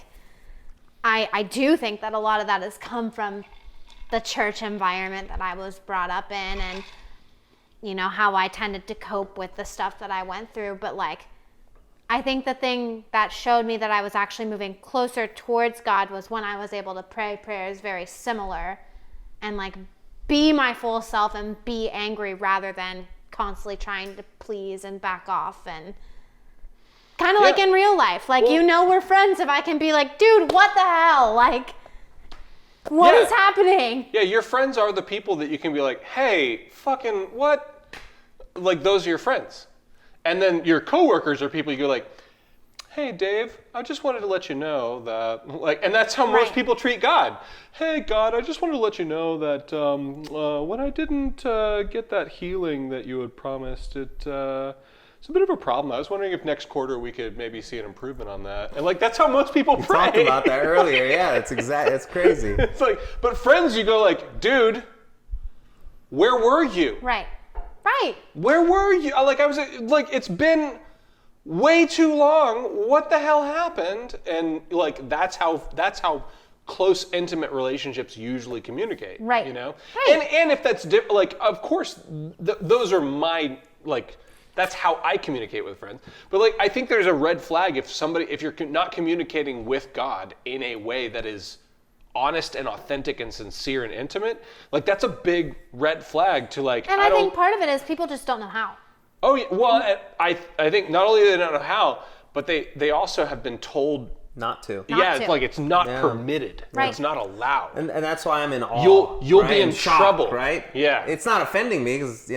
I do think that a lot of that has come from the church environment that I was brought up in, and you know, how I tended to cope with the stuff that I went through. But like, I think the thing that showed me that I was actually moving closer towards God was when I was able to pray prayers very similar and like be my full self and be angry rather than constantly trying to please and back off. And kind of like in real life, like, you know, we're friends if I can be like, dude, what the hell? Like, what is happening? Yeah, your friends are the people that you can be like, hey, fucking what? Like, those are your friends. And then your coworkers are people you go like, hey, Dave, I just wanted to let you know that, like, and that's how most people treat God. Hey, God, I just wanted to let you know that when I didn't get that healing that you had promised, it's a bit of a problem. I was wondering if next quarter we could maybe see an improvement on that. And like, that's how most people pray. We talked about that earlier. Yeah, that's crazy. It's like, but friends, you go like, dude, where were you? Right. Where were you? Like, I was like, it's been way too long. What the hell happened? And like that's how close, intimate relationships usually communicate. Right. You know. Right. And if that's different, like of course those are my like. That's how I communicate with friends. But like, I think there's a red flag if you're not communicating with God in a way that is honest and authentic and sincere and intimate. Like that's a big red flag to like. And I think part of it is people just don't know how. Oh yeah, well, I think not only do they not know how, but they also have been told Not to. yeah, to. like it's not Yeah. permitted. Right. It's not allowed. And that's why I'm in awe. You'll right? be in And shocked, trouble. right? Yeah. It's not offending me because,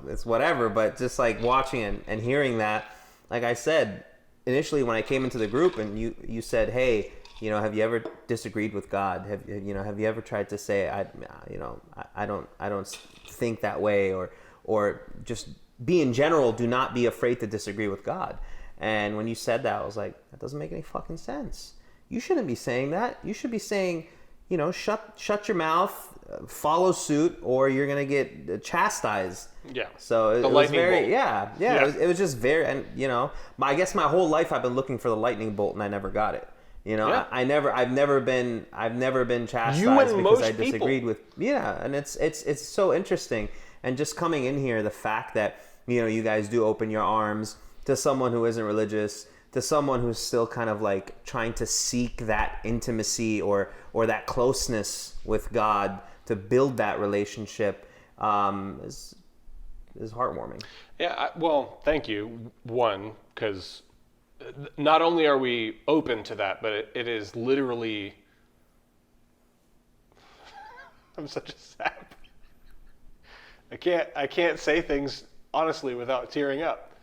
it's whatever, but just like watching and hearing that, like I said, initially when I came into the group and you said, hey, have you ever disagreed with God? Have you ever tried to say, I don't think that way or just be in general, do not be afraid to disagree with God. And when you said that, I was like, that doesn't make any fucking sense. You shouldn't be saying that. You should be saying, shut your mouth, follow suit, or you're gonna get chastised. Yeah. So it was lightning very, bolt. yeah. Yeah. It was just very, and I guess my whole life I've been looking for the lightning bolt, and I never got it. Yeah. I've never been chastised You and because most I disagreed people. and it's so interesting. And just coming in here, the fact that you guys do open your arms to someone who isn't religious, to someone who's still kind of like trying to seek that intimacy or that closeness with God to build that relationship, is heartwarming. Yeah, well, thank you. One, because not only are we open to that, but it is literally. I'm such a sap. I can't say things honestly without tearing up.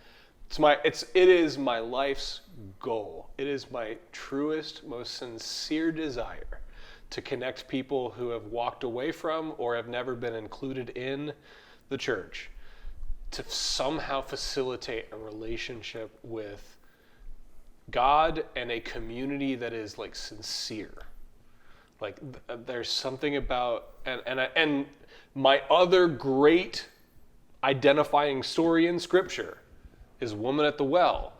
It is my life's goal. It is my truest, most sincere desire to connect people who have walked away from or have never been included in the church, to somehow facilitate a relationship with God and a community that is like sincere. Like there's something about and my other great identifying story in Scripture is woman at the well,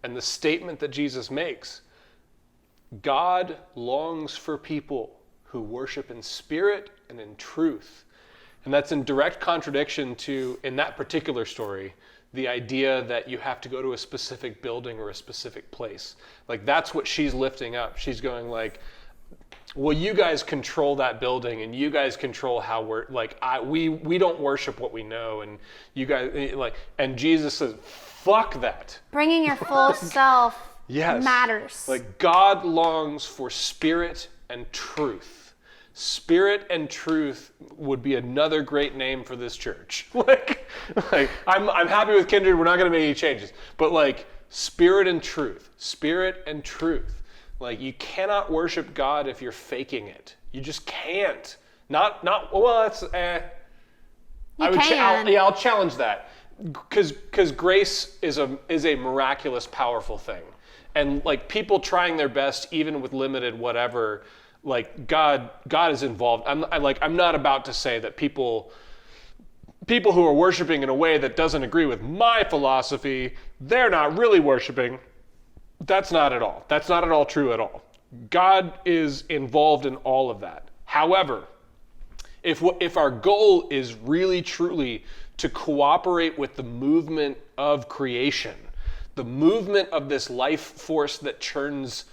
and the statement that Jesus makes: God longs for people who worship in spirit and in truth. And that's in direct contradiction to, in that particular story, the idea that you have to go to a specific building or a specific place. Like that's what she's lifting up. She's going like, well, you guys control that building and you guys control how we're like, we don't worship what we know, and you guys like, and Jesus says, fuck that. Bringing your full self Yes. matters. Like God longs for spirit and truth. Spirit and truth would be another great name for this church. like I'm happy with Kindred. We're not going to make any changes, but like spirit and truth. Like you cannot worship God if you're faking it. You just can't. Not. Well, that's. I'll challenge that, because grace is a miraculous, powerful thing, and like people trying their best, even with limited whatever. Like God is involved. I'm not about to say that people who are worshiping in a way that doesn't agree with my philosophy, they're not really worshiping. That's not at all true at all. God is involved in all of that. However, if our goal is really truly to cooperate with the movement of creation, the movement of this life force that turns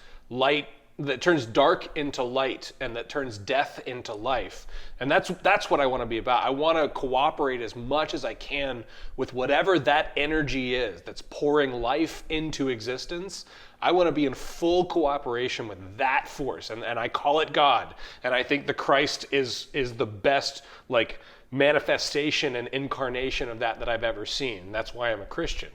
dark into light and that turns death into life. And that's what I want to be about. I want to cooperate as much as I can with whatever that energy is that's pouring life into existence. I want to be in full cooperation with that force, and I call it God. And I think the Christ is the best like manifestation and incarnation of that I've ever seen. That's why I'm a Christian,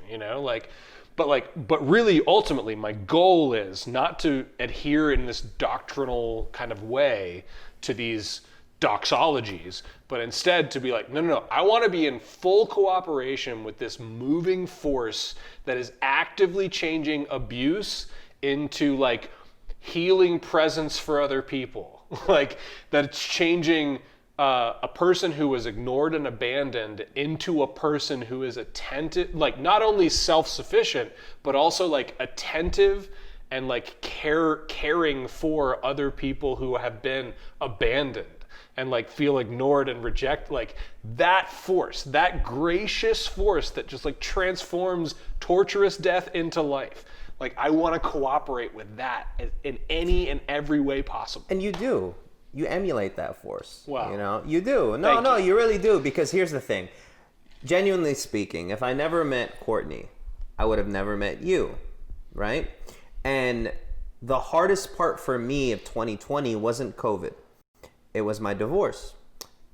But really, ultimately, my goal is not to adhere in this doctrinal kind of way to these doxologies, but instead to be like, no, I want to be in full cooperation with this moving force that is actively changing abuse into like healing presence for other people. Like that it's changing a person who was ignored and abandoned into a person who is attentive, like not only self-sufficient, but also like attentive and like caring for other people who have been abandoned and like feel ignored and rejected. Like that force, that gracious force that just like transforms torturous death into life. Like I want to cooperate with that in any and every way possible. And you do. You emulate that force. Wow. You know, you do. No, you really do. Because here's the thing. Genuinely speaking, if I never met Courtney, I would have never met you, right? And the hardest part for me of 2020 wasn't COVID. It was my divorce.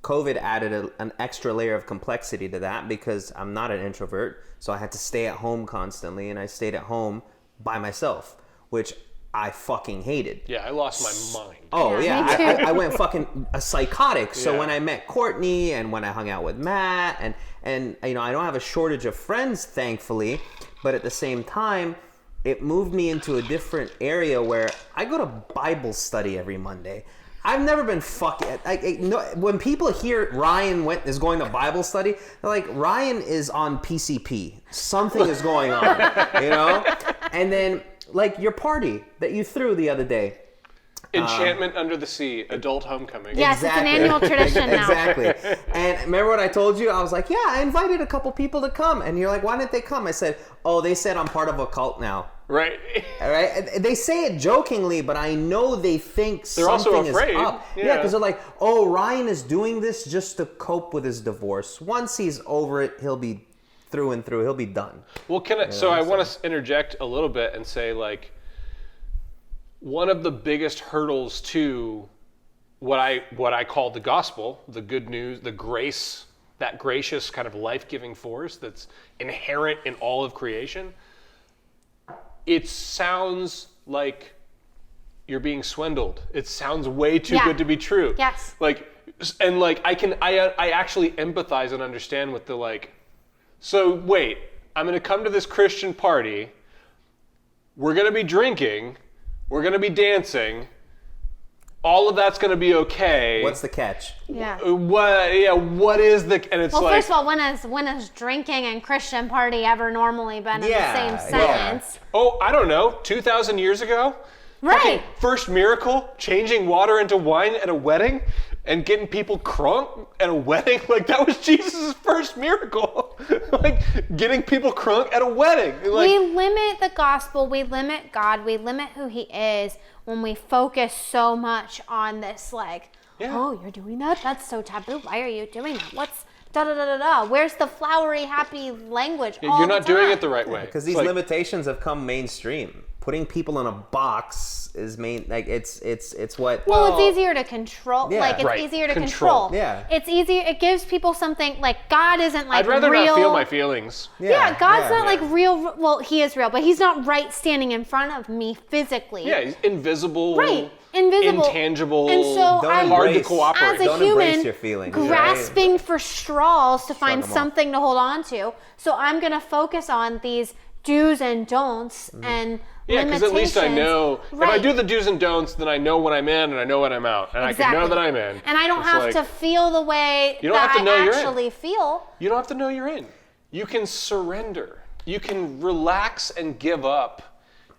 COVID added an extra layer of complexity to that because I'm not an introvert. So I had to stay at home constantly, and I stayed at home by myself, which I fucking hated. Yeah, I lost my mind. Oh Yeah, yeah, me too. I went fucking psychotic. So Yeah. when I met Courtney and when I hung out with Matt and you know, I don't have a shortage of friends, thankfully, but at the same time, it moved me into a different area where I go to Bible study every Monday. I've never been when people hear Ryan is going to Bible study, they're like, Ryan is on PCP. Something is going on, you know? And then like your party that you threw the other day. Enchantment Under the Sea, adult homecoming. Yes, it's an annual tradition now. Exactly. And remember what I told you? I was like, yeah, I invited a couple people to come. And you're like, why didn't they come? I said, oh, they said I'm part of a cult now. Right. All right. They say it jokingly, but I know they think They're also something afraid. is up. Yeah. Yeah, because they're like, oh, Ryan is doing this just to cope with his divorce. Once he's over it, he'll be through and through. He'll be done. Well, I want to interject a little bit and say, like, one of the biggest hurdles to what I call the gospel, the good news, the grace, that gracious kind of life-giving force that's inherent in all of creation, it sounds like you're being swindled. It sounds way too good to be true. Yes. Like, and like I actually empathize and understand with the like, so wait, I'm going to come to this Christian party. We're going to be drinking. We're going to be dancing. All of that's going to be okay. What's the catch? Yeah. What is the, and it's Well, like. first of all, when has drinking and Christian party ever normally been in the same sentence? Oh, I don't know. 2,000 years ago? Right. Fucking first miracle, changing water into wine at a wedding and getting people crunk at a wedding. Like, that was Jesus' first miracle. Like, getting people crunk at a wedding. Like, We limit the gospel, we limit God, we limit who he is when we focus so much on this, like, oh, you're doing that? That's so taboo. Why are you doing that? What's da-da-da-da-da? Where's the flowery, happy language all you're the not doing time? it the right way. Because these limitations have come mainstream. Putting people in a box is it's what. Well, it's easier to control. Yeah. Like, it's Right. easier to Control. control. Yeah. It's easier. It gives people something, like, God isn't like I'd rather real. not feel my feelings. Yeah, God's not yeah. like real. Well, he is real, but he's not right standing in front of me physically. Yeah, he's invisible. Right. Invisible. Intangible. And so I'm hard to cooperate. as a Don't embrace human your feelings, grasping for straws to find 'em off. something to hold on to. So I'm going to focus on these do's and don'ts and Yeah, because at least I know. Right. If I do the do's and don'ts, then I know when I'm in and I know when I'm out. And Exactly. I can know that I'm in. And I don't It's have like, to feel the way You don't that have to know I you're in. actually feel. You don't have to know you're in. You can surrender. You can relax and give up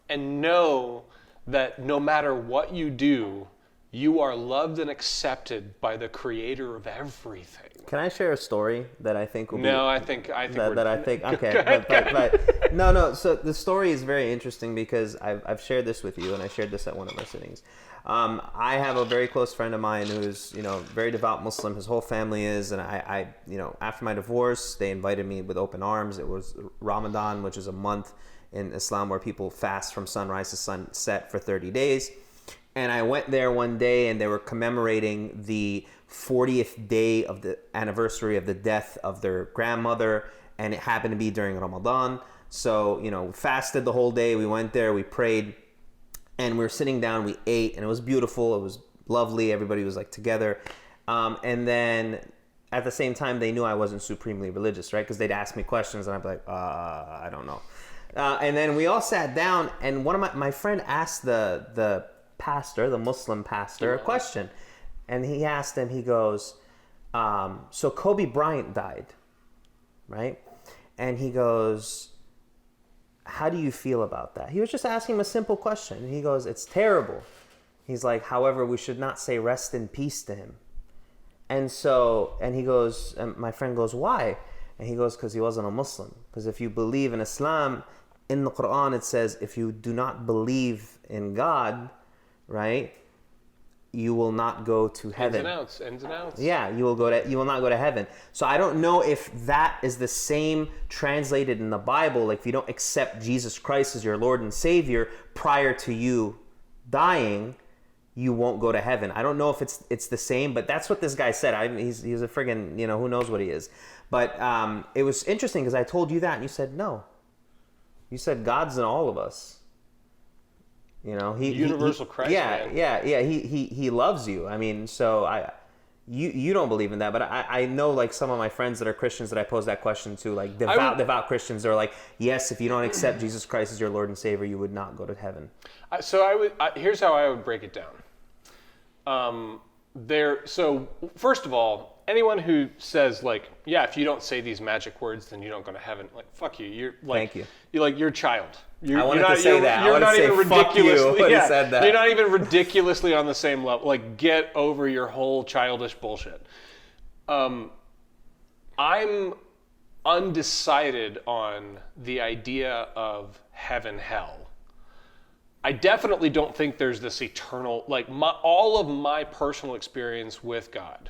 and know that no matter what you do, you are loved and accepted by the creator of everything. Can I share a story that I think will be? No, I think that I think okay, but no. So the story is very interesting because I've shared this with you, and I shared this at one of our sittings. I have a very close friend of mine who's very devout Muslim. His whole family is, and I after my divorce, they invited me with open arms. It was Ramadan, which is a month in Islam where people fast from sunrise to sunset for 30 days. And I went there one day, and they were commemorating the 40th day of the anniversary of the death of their grandmother, and it happened to be during Ramadan. So, we fasted the whole day. We went there, we prayed, and we were sitting down, we ate, and it was beautiful. It was lovely. Everybody was like together. And then at the same time, they knew I wasn't supremely religious, right? Because they'd ask me questions, and I'd be like, I don't know. And then we all sat down, and one of my friend asked the pastor, the Muslim pastor, a question. And he asked him, he goes, So Kobe Bryant died, right? And he goes, how do you feel about that? He was just asking him a simple question. And he goes, it's terrible. He's like, however, we should not say rest in peace to him. And he goes, and my friend goes, why? And he goes, because he wasn't a Muslim. Because if you believe in Islam, in the Quran it says, if you do not believe in God, right, you will not go to heaven. Ins and outs. Yeah, you will not go to heaven. So I don't know if that is the same translated in the Bible. Like if you don't accept Jesus Christ as your Lord and Savior prior to you dying, you won't go to heaven. I don't know if it's the same, but that's what this guy said. He's a friggin', who knows what he is. But it was interesting because I told you that and you said no. You said God's in all of us. Universal Christ. Yeah, man. yeah. He loves you. I mean, so you don't believe in that, but I know like some of my friends that are Christians that I pose that question to, like devout Christians. They're like, yes, if you don't accept Jesus Christ as your Lord and Savior, you would not go to heaven. Here's how I would break it down. So first of all, anyone who says like, yeah, if you don't say these magic words, then you don't go to heaven. Like, fuck you. You're like, thank you. You're a child. I wanted to say that. I wanted to say fuck you when you said that. You're not even ridiculously on the same level. Like, get over your whole childish bullshit. I'm undecided on the idea of heaven, hell. I definitely don't think there's this eternal, like all of my personal experience with God,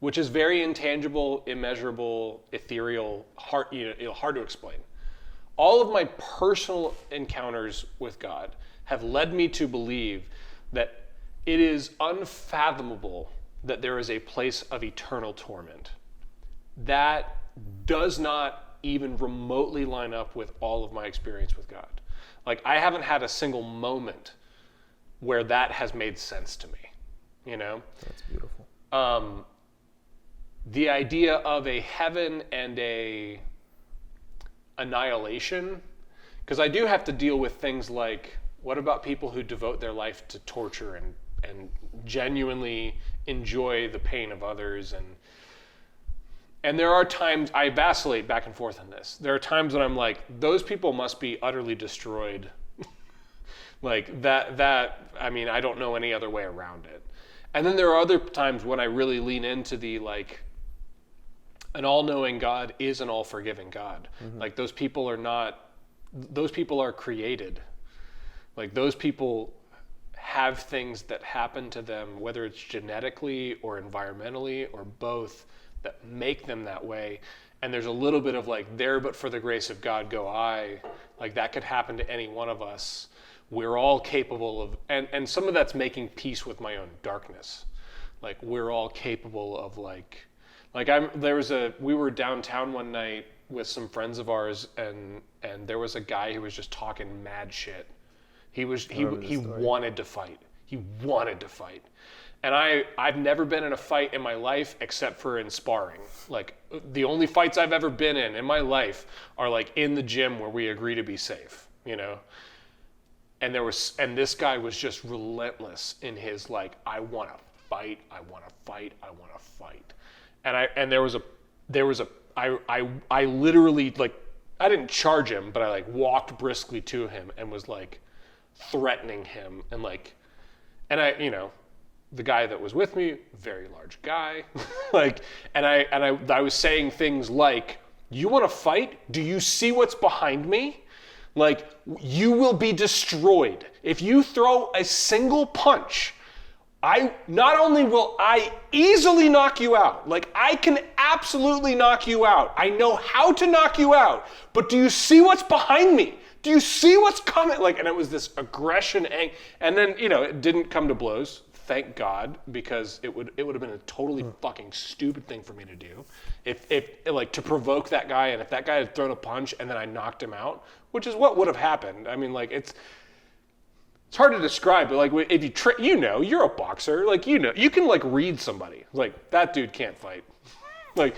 which is very intangible, immeasurable, ethereal, hard to explain. All of my personal encounters with God have led me to believe that it is unfathomable that there is a place of eternal torment. That does not even remotely line up with all of my experience with God. Like, I haven't had a single moment where that has made sense to me, That's beautiful. The idea of a heaven and a annihilation, because I do have to deal with things like, what about people who devote their life to torture and genuinely enjoy the pain of others, and there are times I vacillate back and forth on this. There are times when I'm like, those people must be utterly destroyed. Like that, I mean, I don't know any other way around it. And then there are other times when I really lean into the, like, an all-knowing God is an all-forgiving God. Mm-hmm. Like, those people are created. Like, those people have things that happen to them, whether it's genetically or environmentally or both, that make them that way. And there's a little bit of like, there but for the grace of God go I. Like, that could happen to any one of us. We're all capable of, and some of that's making peace with my own darkness. Like, we're all capable of we were downtown one night with some friends of ours, and there was a guy who was just talking mad shit. He wanted to fight. He wanted to fight. And I've never been in a fight in my life except for in sparring. Like, the only fights I've ever been in my life are like in the gym where we agree to be safe, And this guy was just relentless in his like, I want to fight, I want to fight, I want to fight. I literally, like, I didn't charge him, but I like walked briskly to him and was like threatening him the guy that was with me, very large guy, like, and I was saying things like, you want to fight? Do you see what's behind me? Like, you will be destroyed. If you throw a single punch, not only will I easily knock you out, like, I can absolutely knock you out. I know how to knock you out, but do you see what's behind me? Do you see what's coming? Like, and it was this aggression, and then, it didn't come to blows. Thank God, because it would have been a totally fucking stupid thing for me to do, if like, to provoke that guy, and if that guy had thrown a punch and then I knocked him out, which is what would have happened. I mean, like, it's hard to describe, but like, if you you're a boxer, like, you can like read somebody, like, that dude can't fight, like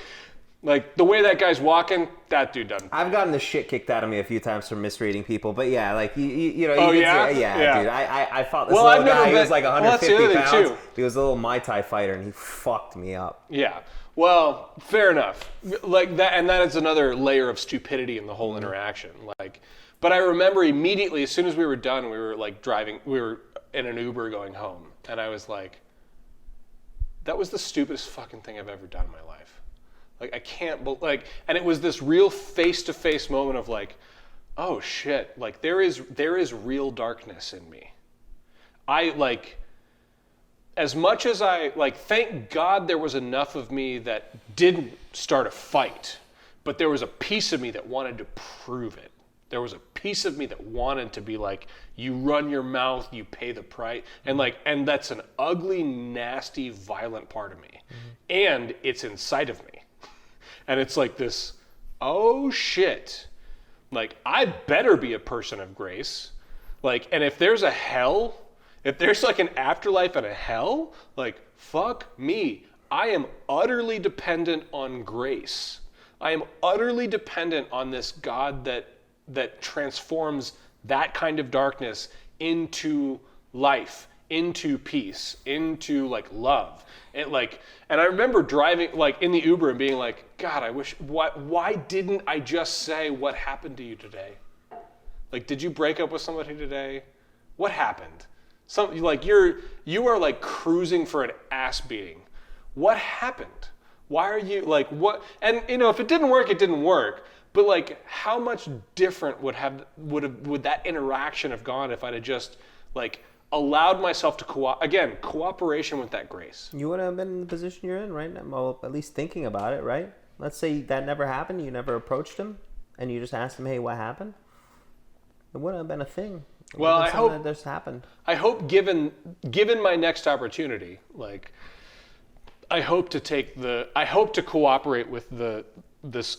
the way that guy's walking, that dude doesn't. I've gotten the shit kicked out of me a few times from misreading people, but yeah, like dude. I fought this little guy. He was like 150 pounds. He was a little Muay Thai fighter, and he fucked me up. Yeah. Well, fair enough. Like that, and that is another layer of stupidity in the whole interaction. Like, but I remember immediately, as soon as we were done, we were like driving. We were in an Uber going home, and I was like, "That was the stupidest fucking thing I've ever done in my life." Like, I can't, and it was this real face-to-face moment of like, "Oh shit!" Like, there is real darkness in me. As much as thank God there was enough of me that didn't start a fight, but there was a piece of me that wanted to prove it. There was a piece of me that wanted to be like, you run your mouth, you pay the price. And that's an ugly, nasty, violent part of me. And it's inside of me. And it's like this, oh shit. Like, I better be a person of grace. Like, and if there's a hell, if there's like an afterlife and a hell, like, fuck me. I am utterly dependent on grace. I am utterly dependent on this God that transforms that kind of darkness into life, into peace, into like love. And I remember driving like in the Uber and being like, God, I wish, why didn't I just say what happened to you today? Like, did you break up with somebody today? What happened? You are like cruising for an ass beating. What happened? Why are you like what? And if it didn't work, it didn't work. But like, how much different would that interaction have gone if I'd have just like allowed myself to cooperation with that grace? You would have been in the position you're in right now. Well, at least thinking about it, right? Let's say that never happened. You never approached him, and you just asked him, "Hey, what happened?" It wouldn't have been a thing. Well, I hope that this happened. I hope, given my next opportunity, like, I hope to cooperate with this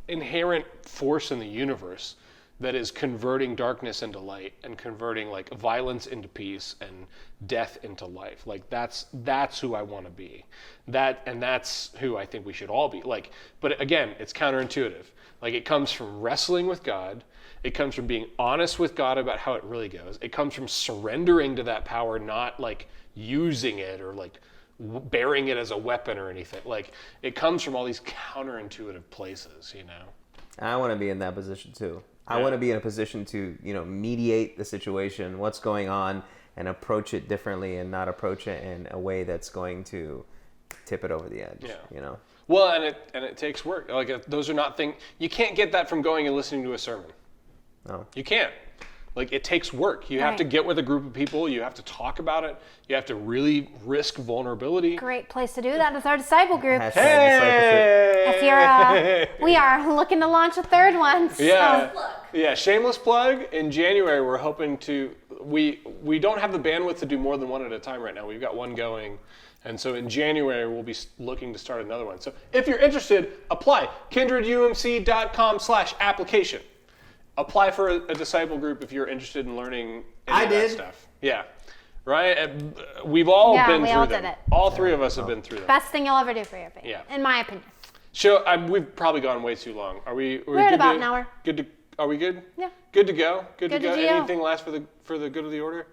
inherent force in the universe that is converting darkness into light and converting like violence into peace and death into life. Like, that's who I want to be. That's who I think we should all be. Like, but again, it's counterintuitive. Like, it comes from wrestling with God. It comes from being honest with God about how it really goes. It comes from surrendering to that power, not like using it or like bearing it as a weapon or anything. Like, it comes from all these counterintuitive places, I want to be in that position too. I want to be in a position to, mediate the situation, what's going on, and approach it differently and not approach it in a way that's going to tip it over the edge, Well, and it takes work. Like, those are not things, you can't get that from going and listening to a sermon. No. You can't. Like, it takes work. You have to get with a group of people. You have to talk about it. You have to really risk vulnerability. Great place to do that is our disciple group. Hey! We are looking to launch a third one. So. Yeah. Shameless plug. In January, we're hoping to. We don't have the bandwidth to do more than one at a time right now. We've got one going. And so in January, we'll be looking to start another one. So if you're interested, apply. kindredumc.com/application. Apply for a disciple group if you're interested in learning any of that stuff. Yeah. Right? We've all been through them. Did it. All three of us have been through them. Best thing you'll ever do for your baby, in my opinion. We've probably gone way too long. We're at about an hour. Are we good? Yeah. Good to go? Good to go? Geo. Anything last for the good of the order?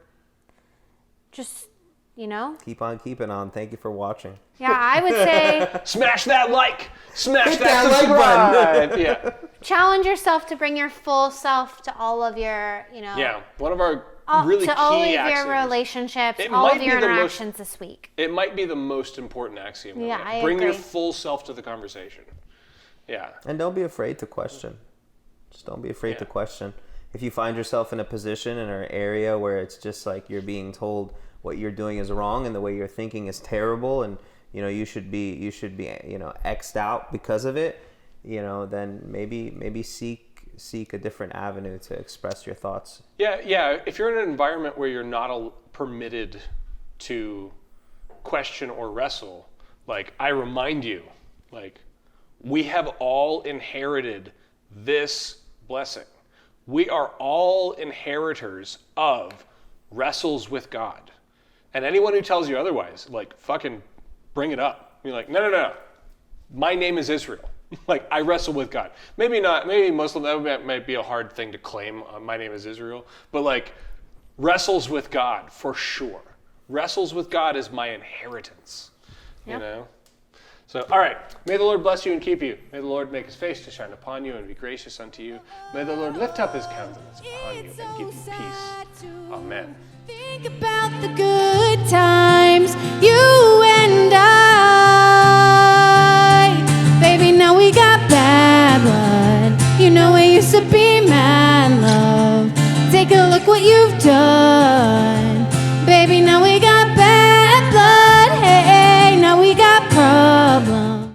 Just, Keep on keeping on. Thank you for watching. Yeah, I would say... Smash that like! Smash Hit that like button! Yeah. Challenge yourself to bring your full self to all of your, Yeah, one of our really to key all of axioms. your relationships, all of your interactions this week. It might be the most important axiom. Yeah, I Bring agree. your full self to the conversation. Yeah. And don't be afraid to question. Just don't be afraid to question. If you find yourself in a position in an area where it's just like you're being told what you're doing is wrong and the way you're thinking is terrible and you should be X'd out because of it, then maybe seek a different avenue to express your thoughts. Yeah. If you're in an environment where you're not permitted to question or wrestle, like, I remind you, like, we have all inherited this blessing. We are all inheritors of wrestles with God. And anyone who tells you otherwise, like, fucking bring it up. You're like, no. My name is Israel. Like, I wrestle with God. Maybe not. Maybe Muslim, that might be a hard thing to claim. My name is Israel. But like, wrestles with God for sure. Wrestles with God is my inheritance. You know? So, all right. May the Lord bless you and keep you. May the Lord make his face to shine upon you and be gracious unto you. May the Lord lift up his countenance upon you and give you peace. Amen. Think about the good times you